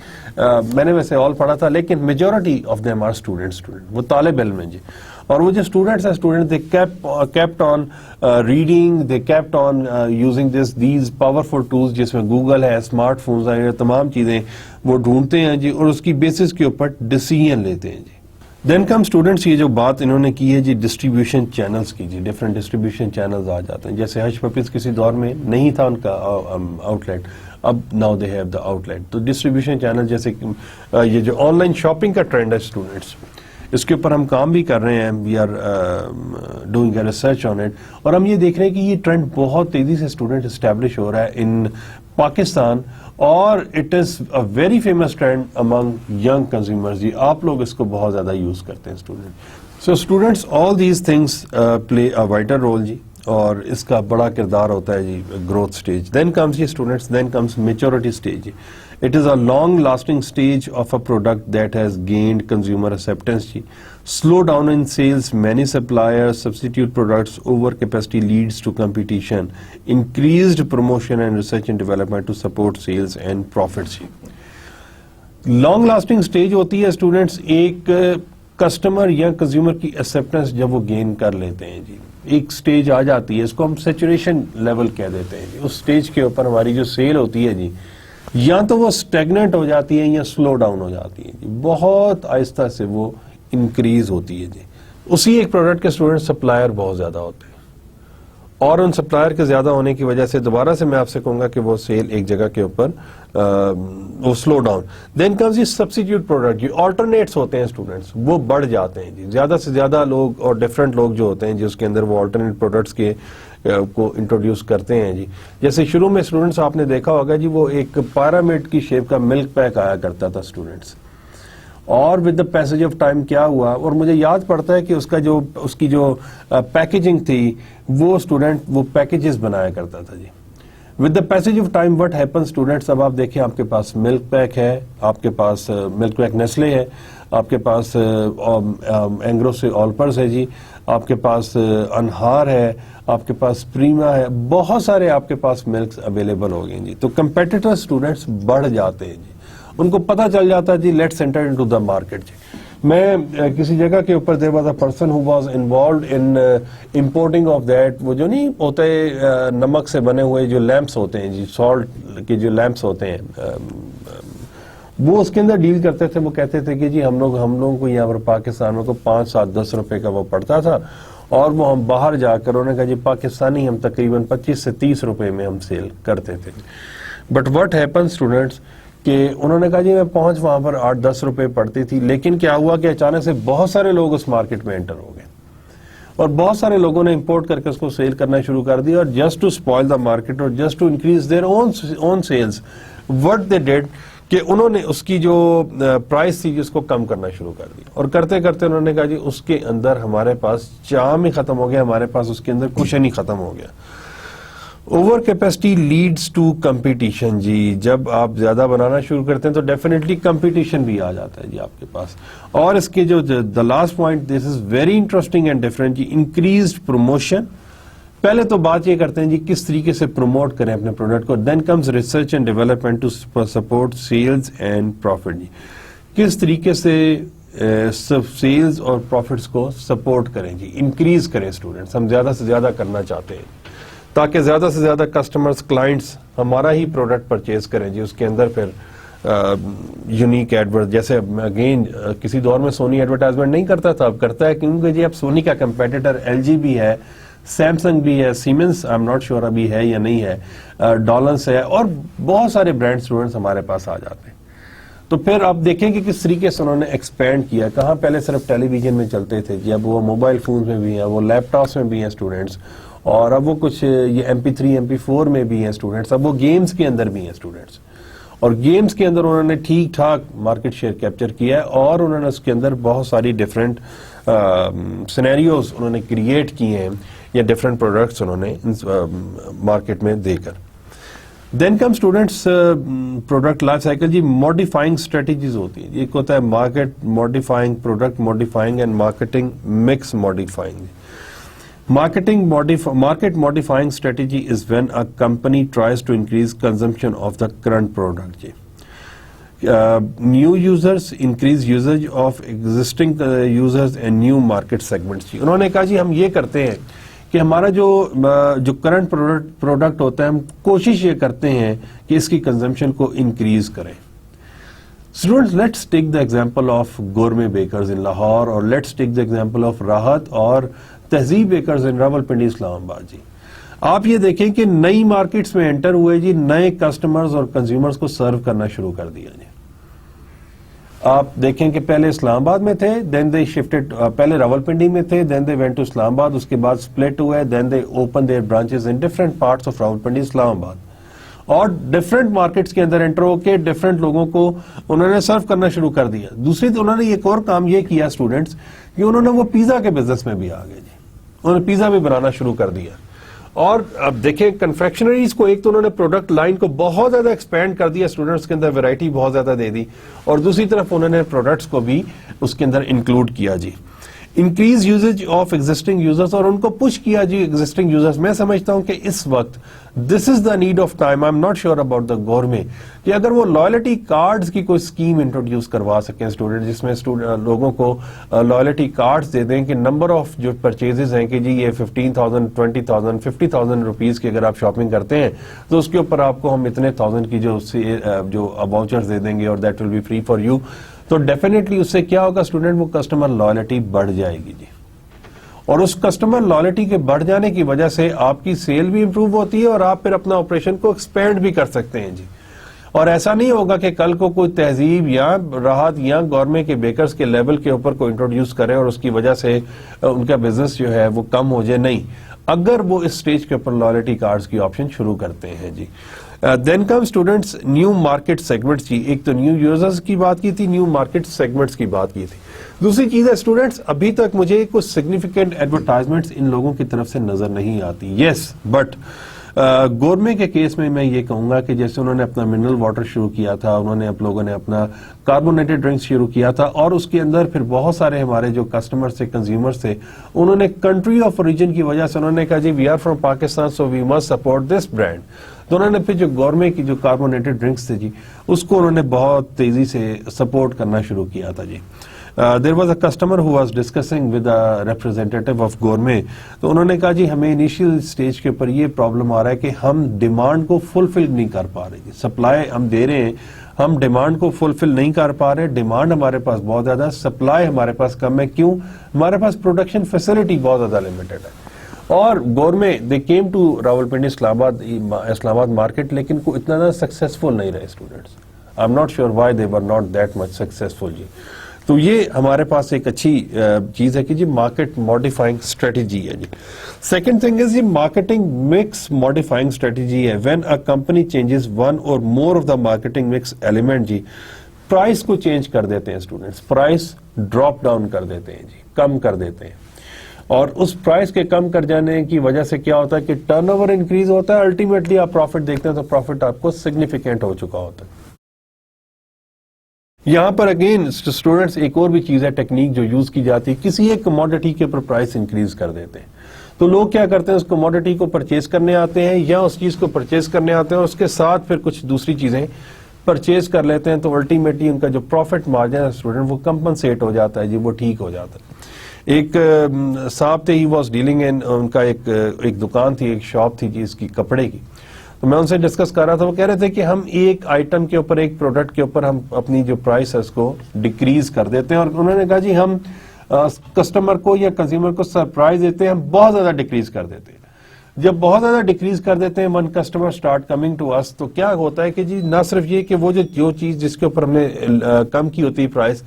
میں نے ویسے آل پڑھا تھا, لیکن majority of them are students, وہ طالب علم ہیں جی. اور وہ جو اسٹوڈنٹس ہیں student they kept on reading, they kept on using these powerful tools جس میں گوگل ہے, اسمارٹ فونز ہیں, تمام چیزیں وہ ڈھونڈتے ہیں جی, اور اس کی بیسس کے اوپر ڈیسیژن لیتے ہیں جی. دین کم اسٹوڈنٹس, یہ جو بات انہوں نے کی ہے جی ڈسٹریبیوشن چینلز کی جی, ڈفرینٹ ڈسٹریبیوشن چینلز آ جاتے ہیں. جیسے ہش پپیز کسی دور میں نہیں تھا ان کا آؤٹ لیٹ, اب now they have the outlet. تو ڈسٹریبیوشن چینل جیسے یہ جو آن لائن شاپنگ کا ٹرینڈ ہے اسٹوڈنٹس, اس کے اوپر ہم کام بھی کر رہے ہیں, we are doing a research on it, اور ہم یہ دیکھ رہے ہیں کہ یہ ٹرینڈ بہت تیزی سے اسٹوڈنٹ اسٹیبلش ہو رہا ہے ان پاکستان, اور it is a very famous trend among young consumers جی. آپ لوگ اس کو بہت زیادہ یوز کرتے ہیں student. So students all these things play a vital role جی, اور اس کا بڑا کردار ہوتا ہے جی گروتھ سٹیج. دین کمز جی students, then comes maturity stage جی. It is a long-lasting stage of a product that has gained consumer acceptance. Slow down in sales, many suppliers substitute products, overcapacity leads to competition, increased promotion and research and development to support sales and profits. Long-lasting stage ہوتی ہے اسٹوڈنٹس ایک کسٹمر یا کنزیومر کی ایکسیپٹنس جب وہ گین کر لیتے ہیں جی, ایک سٹیج آ جاتی ہے, اس کو ہم سیچوریشن لیول کہہ دیتے ہیں جی. اس سٹیج کے اوپر ہماری جو سیل ہوتی ہے جی, یا تو وہ اسٹیگننٹ ہو جاتی ہے یا سلو ڈاؤن ہو جاتی ہے جی, بہت آہستہ سے وہ انکریز ہوتی ہے جی. اسی ایک پروڈکٹ کے اسٹوڈنٹ سپلائر بہت زیادہ ہوتے ہیں, اور ان سپلائر کے زیادہ ہونے کی وجہ سے دوبارہ سے میں آپ سے کہوں گا کہ وہ سیل ایک جگہ کے اوپر وہ سلو ڈاؤن. دین کمز یہ سبسٹیٹیوٹ پروڈکٹ جی, آلٹرنیٹس ہوتے ہیں اسٹوڈنٹس, وہ بڑھ جاتے ہیں جی. زیادہ سے زیادہ لوگ اور ڈفرینٹ لوگ جو ہوتے ہیں جس کے اندر وہ آلٹرنیٹ پروڈکٹس کے کو انٹروڈیوس کرتے ہیں جی. جیسے شروع میں اسٹوڈنٹس آپ نے دیکھا ہوگا جی, وہ ایک پیرامڈ کی شیپ کا ملک پیک آیا کرتا تھا اسٹوڈنٹس, اور with the passage of time کیا ہوا, اور مجھے یاد پڑتا ہے کہ اس کی جو پیکیجنگ تھی وہ اسٹوڈنٹ وہ پیکیجز بنایا کرتا تھا جی. With the passage of time what happen students, اب آپ دیکھیں آپ کے پاس ملک پیک ہے, آپ کے پاس ملک پیک نیسلے ہے, آپ کے پاس اینگرو سے آلپرز ہے جی, آپ کے پاس انہار ہے, آپ کے پاس پریما ہے, بہت سارے آپ کے پاس ملکس اویلیبل ہو گئے جی. تو کمپیٹیٹر اسٹوڈنٹس بڑھ جاتے ہیں جی, ان کو پتہ چل جاتا ہے جی let's enter into the market جی. میں کسی جگہ کے اوپر there was a person who was involved in importing of that, وہ جو نہیں ہوتے نمک سے بنے ہوئے جو لیمپس ہوتے ہیں جی, سالٹ کے جو لیمپس ہوتے ہیں, وہ اس کے اندر ڈیل کرتے تھے. وہ کہتے تھے کہ جی ہم لوگوں کو یہاں پر پاکستان میں کو 5, 7, 10 روپے کا وہ پڑتا تھا, اور وہ ہم باہر جا کر انہوں نے کہا جی پاکستانی ہم تقریباً 25 سے 30 روپے میں ہم سیل کرتے تھے. بٹ واٹ ہیپن اسٹوڈنٹس کہ انہوں نے کہا جی میں پہنچ وہاں پر 8-10 روپے پڑتی تھی, لیکن کیا ہوا کہ اچانک سے بہت سارے لوگ اس مارکیٹ میں انٹر ہو گئے, اور بہت سارے لوگوں نے امپورٹ کر کے اس کو سیل کرنا شروع کر دیا, اور just to spoil the market اور just to increase their own sales what they did, کہ انہوں نے اس کی جو پرائس تھی اس کو کم کرنا شروع کر دی, اور کرتے کرتے انہوں نے کہا جی اس کے اندر ہمارے پاس چام ہی ختم ہو گیا, ہمارے پاس اس کے اندر کشن ہی ختم ہو گیا. Over capacity leads to competition جی, جب آپ زیادہ بنانا شروع کرتے ہیں تو ڈیفینیٹلی کمپٹیشن بھی آ جاتا ہے جی آپ کے پاس. اور اس کے جو the last point, this is very interesting and different جی, انکریزڈ پروموشن. پہلے تو بات یہ کرتے ہیں جی کس طریقے سے پروموٹ کریں اپنے پروڈکٹ کو. Then comes research and development to support sales and profit جی, کس طریقے سے سیلز اور پروفٹس کو سپورٹ کریں جی, انکریز کریں اسٹوڈنٹس. ہم زیادہ سے زیادہ کرنا چاہتے ہیں تاکہ زیادہ سے زیادہ کسٹمرز کلائنٹس ہمارا ہی پروڈکٹ پرچیز کریں جی. اس کے اندر پھر یونیک ایڈورٹ, جیسے اگین کسی دور میں سونی ایڈورٹائزمنٹ نہیں کرتا تھا, اب کرتا ہے, کیونکہ جی اب سونی کا کمپیٹیٹر ایل جی بھی ہے, سیمسنگ بھی ہے, سیمنس آئی ایم ناٹ شیور ابھی ہے یا نہیں ہے, ڈالنس ہے, اور بہت سارے برانڈ اسٹوڈنٹس ہمارے پاس آ جاتے ہیں. تو پھر آپ دیکھیں کہ کس طریقے سے انہوں نے ایکسپینڈ کیا. کہاں پہلے صرف ٹیلی ویژن میں چلتے تھے جی, اب وہ موبائل فونز میں بھی ہیں, وہ لیپ ٹاپس میں بھی ہیں اسٹوڈنٹس, اور اب وہ کچھ یہ MP3 MP4 میں بھی ہیں اسٹوڈنٹس, اب وہ گیمز کے اندر بھی ہیں اسٹوڈنٹس, اور گیمز کے اندر انہوں نے ٹھیک ٹھاک مارکیٹ شیئر کیپچر کیا ہے, اور انہوں نے اس کے اندر بہت ساری ڈفرینٹ سینیریوز انہوں نے کریٹ کیے ہیں یا ڈفرینٹ پروڈکٹس انہوں نے مارکیٹ میں دے کر. دین کم اسٹوڈینٹس پروڈکٹ لائف سائیکل جی. ماڈیفائنگ اسٹریٹجیز ہوتی ہیں. ایک ہوتا ہے market modifying, product modifying and marketing mix modifying. Market modifying strategy is when a company tries to increase consumption of the current product. New users, increase usage of existing users and new market segments. انہوں نے کہا جی ہم یہ کرتے ہیں کہ ہمارا جو کرنٹ پروڈکٹ ہوتا ہے ہم کوشش یہ کرتے ہیں کہ اس کی کنزمپشن کو انکریز کریں. Students, let's take the example of Gourmet Bakers in Lahore, or let's take the example of Rahat اور تہذیب بیکرز ان راولپنڈی اسلام آباد. جی آپ یہ دیکھیں کہ نئی مارکیٹس میں انٹر ہوئے جی, نئے کسٹمرز اور کنزیومرز کو سرو کرنا شروع کر دیا جی. آپ دیکھیں کہ پہلے اسلام آباد میں تھے, دین دے شفٹڈ, پہلے راولپنڈی میں تھے, دین دے وینٹ ٹو اسلام آباد, اس کے بعد سپلٹ ہوئے, then they open their branches in different parts of Rawalpindi Islamabad, اور ڈفرنٹ مارکیٹس کے اندر انٹر ہو کے ڈفرنٹ لوگوں کو انہوں نے سرو کرنا شروع کر دیا. دوسری تو انہوں نے ایک اور کام یہ کیا اسٹوڈنٹس کہ انہوں نے وہ پیزا کے بزنس میں بھی آ گئے جی, انہوں نے پیزا بھی بنانا شروع کر دیا. اور اب دیکھیں کنفیکشنریز کو, ایک تو انہوں نے پروڈکٹ لائن کو بہت زیادہ ایکسپینڈ کر دیا, اسٹوڈنٹس کے اندر ویرائٹی بہت زیادہ دے دی, اور دوسری طرف انہوں نے پروڈکٹس کو بھی اس کے اندر انکلوڈ کیا جی. Increase usage of existing users, اور ان کو پش کیا جی ایگزسٹنگ یوزرز. میں سمجھتا ہوں کہ اس وقت this is the need of time, I am not sure about the government, کہ اگر وہ لائلٹی کارڈز کی کوئی اسکیم انٹروڈیوس کروا سکیں اسٹوڈنٹ, جس میں لوگوں کو لائلٹی کارڈز دے دیں کہ نمبر آف جو پرچیزز ہیں کہ جی یہ 15,000 20,000 50,000 روپیز کی اگر آپ شاپنگ کرتے ہیں تو اس کے اوپر آپ کو ہم اتنے 1000 کی جو واؤچرز دے دیں گے, اور that will be free for you. تو ڈیفینیٹلی اس سے کیا ہوگا اسٹوڈنٹ, وہ کسٹمر لائلٹی بڑھ جائے گی جی, اور اس کسٹمر لائلٹی کے بڑھ جانے کی وجہ سے آپ کی سیل بھی امپروو ہوتی ہے, اور آپ پھر اپنا آپریشن کو ایکسپینڈ بھی کر سکتے ہیں جی. اور ایسا نہیں ہوگا کہ کل کو کوئی تہذیب یا راحت یا گورنمنٹ کے بیکرز کے لیول کے اوپر کو انٹروڈیوس کرے اور اس کی وجہ سے ان کا بزنس جو ہے وہ کم ہو جائے. نہیں, اگر وہ اس سٹیج کے اوپر لائلٹی کارڈز کی آپشن شروع کرتے ہیں جی. Then come students new market segments. جی ایک تو نیو یوزرز کی بات کی تھی, نیو مارکیٹ سیگمنٹس کی بات کی تھی. دوسری چیز ہے اسٹوڈنٹس, ابھی تک مجھے کچھ سگنیفیکینٹ ایڈورٹائزمنٹس ان لوگوں کی طرف سے نظر نہیں آتی. یس, بٹ گورنمنٹ کے کیس میں میں یہ کہوں گا کہ جیسے انہوں نے اپنا منرل واٹر شروع کیا تھا, انہوں نے آپ لوگوں نے اپنا کاربونیٹڈ ڈرنکس شروع کیا تھا, اور اس کے اندر پھر بہت سارے ہمارے جو کسٹمرز تھے, کنزیومرز تھے, انہوں نے کنٹری آف اوریجن کی وجہ سے انہوں نے کہا جی we are from Pakistan so we must support this brand. تو انہوں نے پھر جو گورنمنٹ کی جو کاربونیٹڈ ڈرنکس تھے جی اس کو انہوں نے بہت تیزی سے سپورٹ کرنا شروع کیا تھا جی. There was a customer who was discussing with a representative of Gourmet. تو انہوں نے کہا جی ہمیں انیشیل سٹیج کے اوپر یہ پرابلم آ رہا ہے کہ ہم ڈیمانڈ کو فلفل نہیں کر پا رہے. سپلائی ہم دے رہے ہیں, ہم ڈیمانڈ کو فلفل نہیں کر پا رہے. ڈیمانڈ ہمارے پاس بہت زیادہ, سپلائی ہمارے پاس کم ہے. کیوں؟ ہمارے پاس پروڈکشن فیسلٹی بہت زیادہ لمیٹڈ ہے. اور government they came to Rawalpindi Islamabad market, لیکن کو اتنا زیادہ سکسیسفل نہیں رہے students. I am not sure why they were not that much successful جی. تو یہ ہمارے پاس ایک اچھی چیز ہے کہ جی مارکیٹ ماڈیفائنگ اسٹریٹجی ہے جی. سیکنڈ تھنگ از جی مارکیٹنگ مکس ماڈیفائنگ اسٹریٹجی ہے. When a company changes one or more of the marketing mix element جی, پرائس کو چینج کر دیتے ہیں اسٹوڈنٹس, پرائس ڈراپ ڈاؤن کر دیتے ہیں جی, کم کر دیتے ہیں. اور اس پرائس کے کم کر جانے کی وجہ سے کیا ہوتا ہے کہ ٹرن اوور انکریز ہوتا ہے, الٹیمیٹلی آپ پروفٹ دیکھتے ہیں تو پروفٹ آپ کو سگنیفیکینٹ ہو چکا ہوتا ہے. یہاں پر اگین اسٹوڈنٹس ایک اور بھی چیز ہے, ٹیکنیک جو یوز کی جاتی ہے, کسی ایک کموڈٹی کے اوپر پرائس انکریز کر دیتے ہیں. تو لوگ کیا کرتے ہیں, اس کموڈٹی کو پرچیز کرنے آتے ہیں یا اس چیز کو پرچیز کرنے آتے ہیں اور اس کے ساتھ پھر کچھ دوسری چیزیں پرچیز کر لیتے ہیں, تو الٹیمیٹلی ان کا جو پروفٹ مارجن ہے اسٹوڈنٹ وہ کمپنسیٹ ہو جاتا ہے جی, وہ ٹھیک ہو جاتا ہے. ایک صاحب تھے, ہی واز ڈیلنگ ان, ان کا ایک دکان تھی, ایک شاپ تھی جی اس کی کپڑے کی. تو میں ان سے ڈسکس کر رہا تھا, وہ کہہ رہے تھے کہ ہم ایک آئٹم کے اوپر, ایک پروڈکٹ کے اوپر ہم اپنی جو پرائس ہے اس کو ڈیکریز کر دیتے ہیں. اور انہوں نے کہا جی ہم کسٹمر کو یا کنزیومر کو سرپرائز دیتے ہیں, ہم بہت زیادہ ڈیکریز کر دیتے ہیں. جب بہت زیادہ ڈیکریز کر دیتے ہیں, when customer start coming to us, تو کیا ہوتا ہے کہ جی نہ صرف یہ کہ وہ جو چیز جس کے اوپر ہم نے کم کی ہوتی ہے پرائس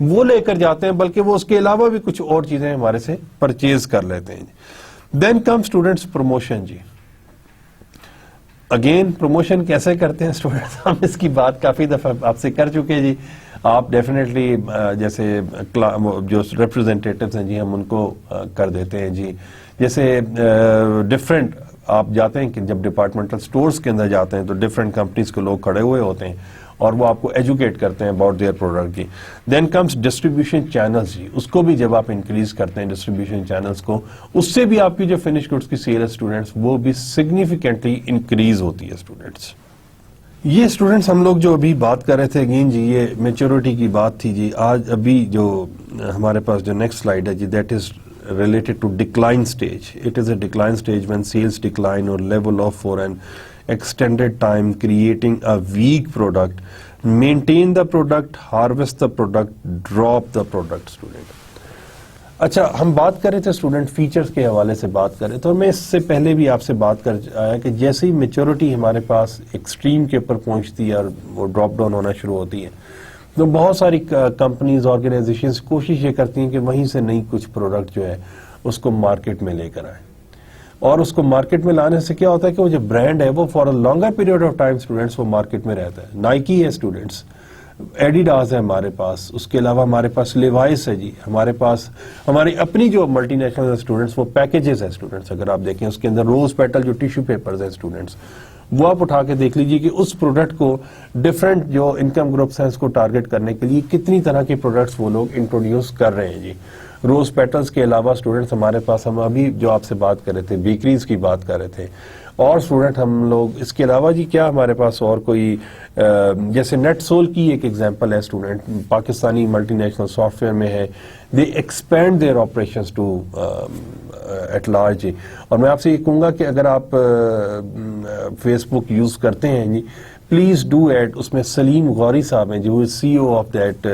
وہ لے کر جاتے ہیں, بلکہ وہ اس کے علاوہ بھی کچھ اور چیزیں ہمارے سے پرچیز کر لیتے ہیں. دین کم اسٹوڈنٹس پروموشن جی. اگین پروموشن کیسے کرتے ہیں اسٹوڈنٹس, ہم اس کی بات کافی دفعہ آپ سے کر چکے جی. آپ ڈیفینیٹلی جیسے جو ریپرزینٹیٹیوز ہیں جی ہم ان کو کر دیتے ہیں جی. جیسے ڈفرینٹ آپ جاتے ہیں کہ جب ڈپارٹمنٹل سٹورز کے اندر جاتے ہیں تو ڈفرینٹ کمپنیز کے لوگ کھڑے ہوئے ہوتے ہیں اور وہ آپ کو ایجوکیٹ کرتے ہیں اباؤٹ دیئر پروڈکٹ جی. دین کمس ڈسٹریبیوشن چینلز جی, اس کو بھی جب آپ انکریز کرتے ہیں ڈسٹریبیوشن چینلز کو, اس سے بھی آپ کی جو فنش گڈس کی سیل ہے اسٹوڈنٹس وہ بھی سگنیفیکینٹلی انکریز ہوتی ہے اسٹوڈنٹس. یہ اسٹوڈنٹس ہم لوگ جو ابھی بات کر رہے تھے اگین جی, یہ میچورٹی کی بات تھی جی. آج ابھی جو ہمارے پاس جو نیکسٹ سلائیڈ ہے جی, that is related to decline stage. It is a decline stage when sales decline or level off for an extended time, creating a weak product, maintain the product, harvest the product, drop the product student. اچھا, ہم بات کر رہے تھے اسٹوڈنٹ فیچرز کے حوالے سے بات کر رہے تھے, اور میں اس سے پہلے بھی آپ سے بات کر آیا کہ جیسے ہی میچورٹی ہمارے پاس ایکسٹریم کے اوپر پہنچتی ہے اور وہ ڈراپ ڈاؤن ہونا شروع ہوتی ہے, تو بہت ساری کمپنیز آرگنائزیشنز کوشش یہ کرتی ہیں کہ وہیں سے نئی کچھ پروڈکٹ جو ہے اس کو مارکیٹ میں لے کر آئیں. اور اس کو مارکیٹ میں لانے سے کیا ہوتا ہے کہ وہ جو برانڈ ہے وہ for a longer period of time students وہ مارکیٹ میں رہتا ہے. نائکی ہے اسٹوڈنٹس, ایڈیڈاز ہے ہمارے پاس, اس کے علاوہ ہمارے پاس لیوائس ہے جی, ہمارے پاس ہماری اپنی جو ملٹی نیشنل اسٹوڈنٹس وہ پیکیجز ہیں اسٹوڈنٹس. اگر آپ دیکھیں اس کے اندر روز پیٹل جو ٹیشو پیپرز ہیں اسٹوڈنٹس, وہ آپ اٹھا کے دیکھ لیجئے کہ اس پروڈکٹ کو ڈفرینٹ جو انکم گروپس ہیں اس کو ٹارگٹ کرنے کے لیے کتنی طرح کے پروڈکٹس وہ لوگ انٹروڈیوس کر رہے ہیں جی. روز پیٹلز کے علاوہ اسٹوڈنٹس ہمارے پاس, ہم ابھی جو آپ سے بات کر رہے تھے بیکریز کی بات کر رہے تھے, اور اسٹوڈنٹ ہم لوگ اس کے علاوہ جی کیا ہمارے پاس اور کوئی جیسے نیٹ سول کی ایک ایگزامپل ہے student, Pakistani multinational software میں ہے, they expand their operations to at large. اور میں آپ سے یہ کہوں گا کہ اگر آپ فیس بک یوز کرتے ہیں جی, پلیز ڈو ایڈ, اس میں سلیم غوری صاحب ہیں جو C O of that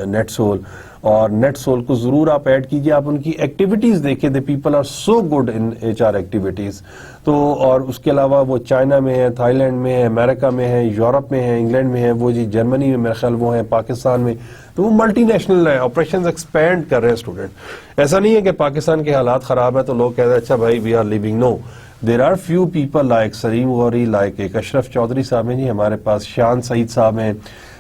NetSol, اور نیٹ سول کو ضرور آپ ایڈ کیجئے. آپ ان کی ایکٹیویٹیز دیکھیں, the people are so good in H R activities. تو اور اس کے علاوہ وہ چائنا میں ہے, تھائی لینڈ میں ہے, امریکہ میں ہے, یورپ میں ہے, انگلینڈ میں ہے, وہ جی جرمنی میں میرے خیال وہ ہیں, پاکستان میں, تو وہ ملٹی نیشنل ہے, آپریشنز ایکسپینڈ کر رہے ہیں اسٹوڈنٹ. ایسا نہیں ہے کہ پاکستان کے حالات خراب ہیں تو لوگ کہتے ہیں اچھا بھائی we are living. No, there are few people like Salim Ghauri, like ایک اشرف چودھری صاحب ہیں جی ہمارے پاس, شان سعید صاحب ہیں.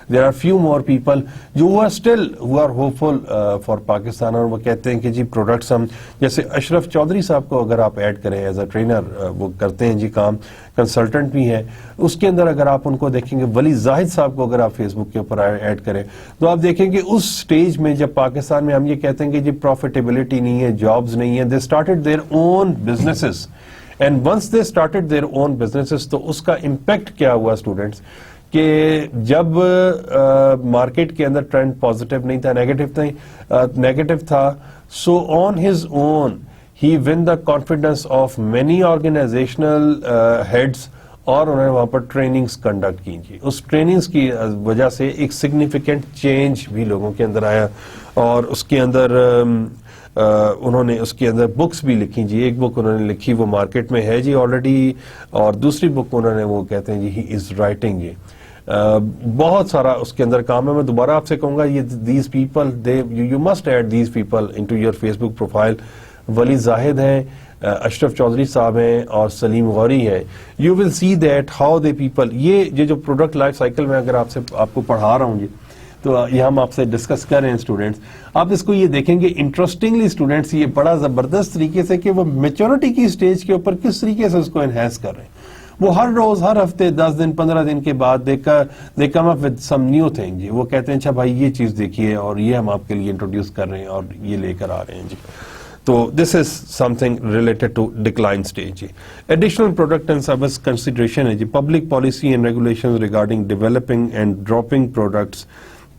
There are few more people جو who are hopeful for Pakistan, اور وہ کہتے ہیں کہ جی پروڈکٹس ہم جیسے اشرف چودھری صاحب کو اگر آپ ایڈ کریں ایز اے ٹرینر, وہ کرتے ہیں جی کام, کنسلٹنٹ بھی ہیں. اس کے اندر اگر آپ ان کو دیکھیں گے, ولی زاہد صاحب کو اگر آپ فیس بک کے اوپر ایڈ کریں تو آپ دیکھیں کہ اس سٹیج میں جب پاکستان میں ہم یہ کہتے ہیں کہ جی پروفیٹیبلٹی نہیں ہے, جابز نہیں ہیں, they started their own businesses, and once they started their own businesses تو اس کا امپیکٹ کیا ہوا اسٹوڈنٹس کہ جب مارکیٹ کے اندر ٹرینڈ پازیٹیو نہیں تھا, نیگیٹو تھا, so on his own he won the confidence of many organizational heads, اور انہوں نے وہاں پر ٹریننگز کنڈکٹ کی جی. اس ٹریننگز کی وجہ سے ایک سگنیفیکنٹ چینج بھی لوگوں کے اندر آیا, اور اس کے اندر انہوں نے اس کے اندر بکس بھی لکھی جی. ایک بک انہوں نے لکھی وہ مارکیٹ میں ہے جی آلریڈی, اور دوسری بک انہوں نے وہ کہتے ہیں جی ہی از رائٹنگ جی. بہت سارا اس کے اندر کام ہے. میں دوبارہ آپ سے کہوں گا یہ these people you must add these people into your Facebook profile. Wali Zahid ہیں, اشرف چودھری صاحب ہیں, اور سلیم غوری ہیں. You will see that how they people, یہ جو پروڈکٹ لائف سائیکل میں اگر آپ کو پڑھا رہا ہوں جی, تو یہ ہم آپ سے ڈسکس کر رہے ہیں اسٹوڈنٹس. آپ اس کو یہ دیکھیں گے انٹرسٹنگلی اسٹوڈنٹس, یہ بڑا زبردست طریقے سے کہ وہ میچورٹی کی سٹیج کے اوپر کس طریقے سے اس کو انہینس کر رہے ہیں. وہ ہر روز, ہر ہفتے, 10 دن 15 دن کے بعد they come up with some new thing جی. وہ کہتے ہیں اچھا بھائی یہ چیز دیکھیے, اور یہ ہم آپ کے لیے انٹروڈیوس کر رہے ہیں, اور یہ لے کر آ رہے ہیں جی. تو this is something related to decline stage جی. Additional product and service consideration ہے جی. Public policy and regulation regarding developing and dropping products,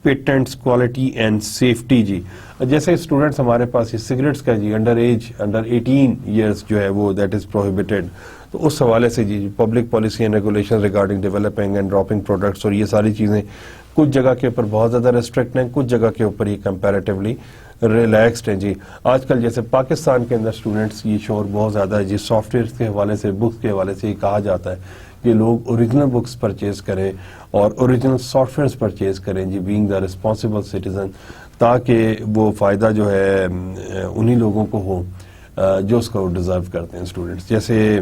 patents, quality and safety جی. جیسے اسٹوڈنٹس ہمارے پاس یہ سگریٹس کا جی انڈر 18 ایئرس جو ہے وہ دیٹ از پروہیبٹیڈ, تو اس حوالے سے جی public policy and regulation regarding developing and dropping products, اور یہ ساری چیزیں کچھ جگہ کے اوپر بہت زیادہ ریسٹرکٹ ہیں, کچھ جگہ کے اوپر یہ کمپیریٹیولی ریلیکسڈ ہیں جی. آج کل جیسے پاکستان کے اندر اسٹوڈنٹس یہ شور بہت زیادہ ہے جی, سافٹ ویئر کے حوالے سے, بکس کے حوالے سے یہ کہا جاتا ہے کہ لوگ اوریجنل بکس پرچیز کریں اور اوریجنل سافٹ ویئرس پرچیز کریں جی, بینگ دا ریسپانسبل سٹیزن, تاکہ وہ فائدہ جو ہے انہی لوگوں کو ہو جو اس کو ڈیزرو کرتے ہیں اسٹوڈنٹس. جیسے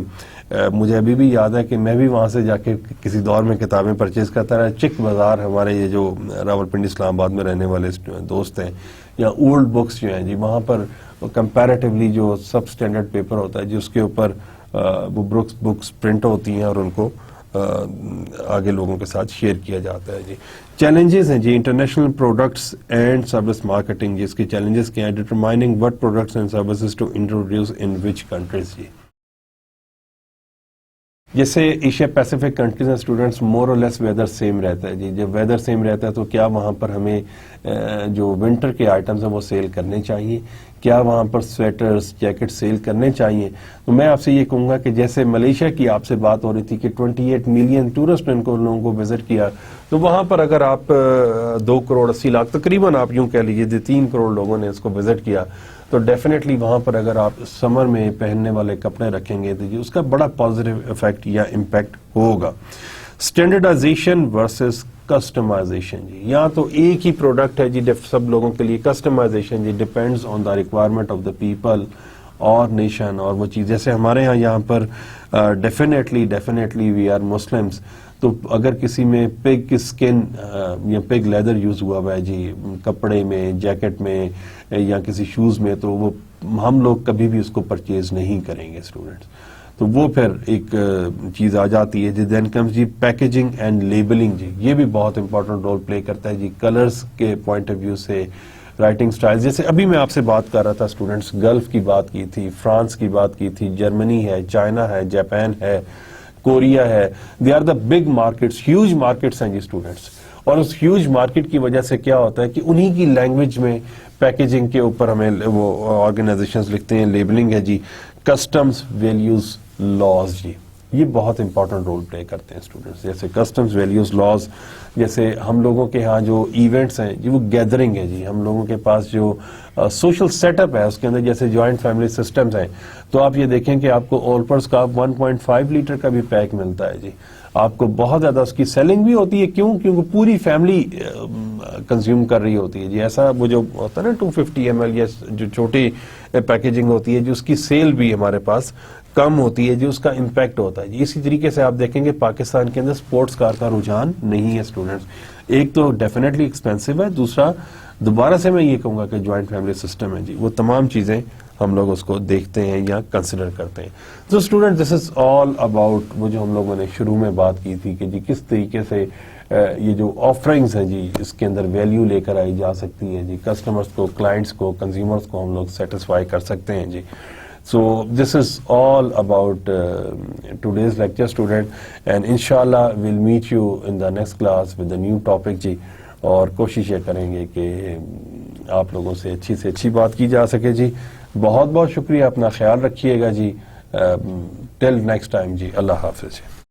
مجھے ابھی بھی یاد ہے کہ میں بھی وہاں سے جا کے کسی دور میں کتابیں پرچیز کرتا رہا. چک بازار ہمارے یہ جو راولپنڈی اسلام آباد میں رہنے والے دوست ہیں, یا اولڈ بکس جو ہیں جی, وہاں پر کمپیریٹیولی جو سب اسٹینڈرڈ پیپر ہوتا ہے جی, اس کے اوپر وہ بکس پرنٹ ہوتی ہیں اور ان کو آگے لوگوں کے ساتھ شیئر کیا جاتا ہے جی. چیلنجز ہیں جی, international products and service marketing جی, اس کے چیلنجز کیا ہیں؟ Determining what products and services to introduce in which countries جی. جیسے ایشیا پیسیفک کنٹریز میں students more or less weather same رہتا ہے جی. جب ویدر سیم رہتا ہے تو کیا وہاں پر ہمیں جو ونٹر کے آئٹمز ہیں وہ سیل کرنے چاہیے؟ کیا وہاں پر سویٹرز جیکٹ سیل کرنے چاہیے؟ تو میں آپ سے یہ کہوں گا کہ جیسے ملیشیا کی آپ سے بات ہو رہی تھی کہ 28 ملین ٹورسٹ ان کو لوگوں کو وزٹ کیا, تو وہاں پر اگر آپ 2 کروڑ 80 لاکھ تقریباً آپ یوں کہہ لیجیے 3 کروڑ لوگوں نے اس کو وزٹ کیا, تو ڈیفینیٹلی وہاں پر اگر آپ سمر میں پہننے والے کپڑے رکھیں گے تو جی اس کا بڑا پازیٹیو افیکٹ یا امپیکٹ ہوگا. اسٹینڈرڈائزیشن ورسز کسٹمائزیشن جی, یہاں تو ایک ہی پروڈکٹ ہے جی سب لوگوں کے لیے. کسٹمائزیشن جی depends on the requirement of the people اور نیشن اور وہ چیز. جیسے ہمارے یہاں پر ڈیفینیٹلی وی آر مسلمس, تو اگر کسی میں پگ کی سکن یا پگ لیدر یوز ہوا ہوا ہے جی کپڑے میں, جیکٹ میں یا کسی شوز میں, تو وہ ہم لوگ کبھی بھی اس کو پرچیز نہیں کریں گے اسٹوڈنٹس. تو وہ پھر ایک چیز آ جاتی ہے جی. دین کمز جی پیکیجنگ اینڈ لیبلنگ جی, یہ بھی بہت امپورٹنٹ رول پلے کرتا ہے جی. کلرز کے پوائنٹ آف ویو سے, رائٹنگ سٹائل, جیسے ابھی میں آپ سے بات کر رہا تھا اسٹوڈنٹس, گلف کی بات کی تھی, فرانس کی بات کی تھی, جرمنی ہے, چائنا ہے, جاپان ہے, کوریا ہے. They are the big markets, huge markets ہیں جی اسٹوڈنٹس. اور اس ہیوج مارکیٹ کی وجہ سے کیا ہوتا ہے کہ انہی کی لینگویج میں پیکیجنگ کے اوپر ہمیں وہ آرگنائزیشنز لکھتے ہیں, لیبلنگ ہے جی. کسٹمز ویلیوز لاز جی, یہ بہت امپورٹنٹ رول پلے کرتے ہیں اسٹوڈنٹس. جیسے کسٹمز ویلیوز لاز, جیسے ہم لوگوں کے ہاں جو ایونٹس ہیں جی وہ گیدرنگ ہے جی. ہم لوگوں کے پاس جو سوشل سیٹ اپ ہے اس کے اندر جیسے جوائنٹ فیملی سسٹمز ہیں, تو آپ یہ دیکھیں کہ آپ کو اولپرس کا 1.5 لیٹر کا بھی پیک ملتا ہے جی. آپ کو بہت زیادہ اس کی سیلنگ بھی ہوتی ہے, کیونکہ پوری فیملی کنزیوم کر رہی ہوتی ہے جی. ایسا وہ جو ہوتا ہے نا 250 ml یا جو چھوٹی پیکیجنگ ہوتی ہے جو اس کی سیل بھی ہمارے پاس کم ہوتی ہے, جو اس کا امپیکٹ ہوتا ہے جی. اسی طریقے سے آپ دیکھیں گے پاکستان کے اندر سپورٹس کار کا رجحان نہیں ہے اسٹوڈنٹس. ایک تو ڈیفینیٹلی ایکسپینسو ہے, دوسرا دوبارہ سے میں یہ کہوں گا کہ جوائنٹ فیملی سسٹم ہے جی, وہ تمام چیزیں ہم لوگ اس کو دیکھتے ہیں یا کنسیڈر کرتے ہیں. تو student this is all about وہ جو ہم لوگوں نے شروع میں بات کی تھی کہ جی کس طریقے سے یہ جو آفرنگز ہیں جی اس کے اندر ویلیو لے کر آئی جا سکتی ہے جی. کسٹمرز کو, کلائنٹس کو, کنزیومرز کو ہم لوگ سیٹسفائی کر سکتے ہیں جی. So this is all about today's lecture student, and inshallah we'll meet you in the next class with the new topic جی. اور کوشش یہ کریں گے کہ آپ لوگوں سے اچھی بات کی جا سکے جی. بہت بہت شکریہ, اپنا خیال رکھیے گا جی. ٹل نیکسٹ ٹائم جی, اللہ حافظ جی.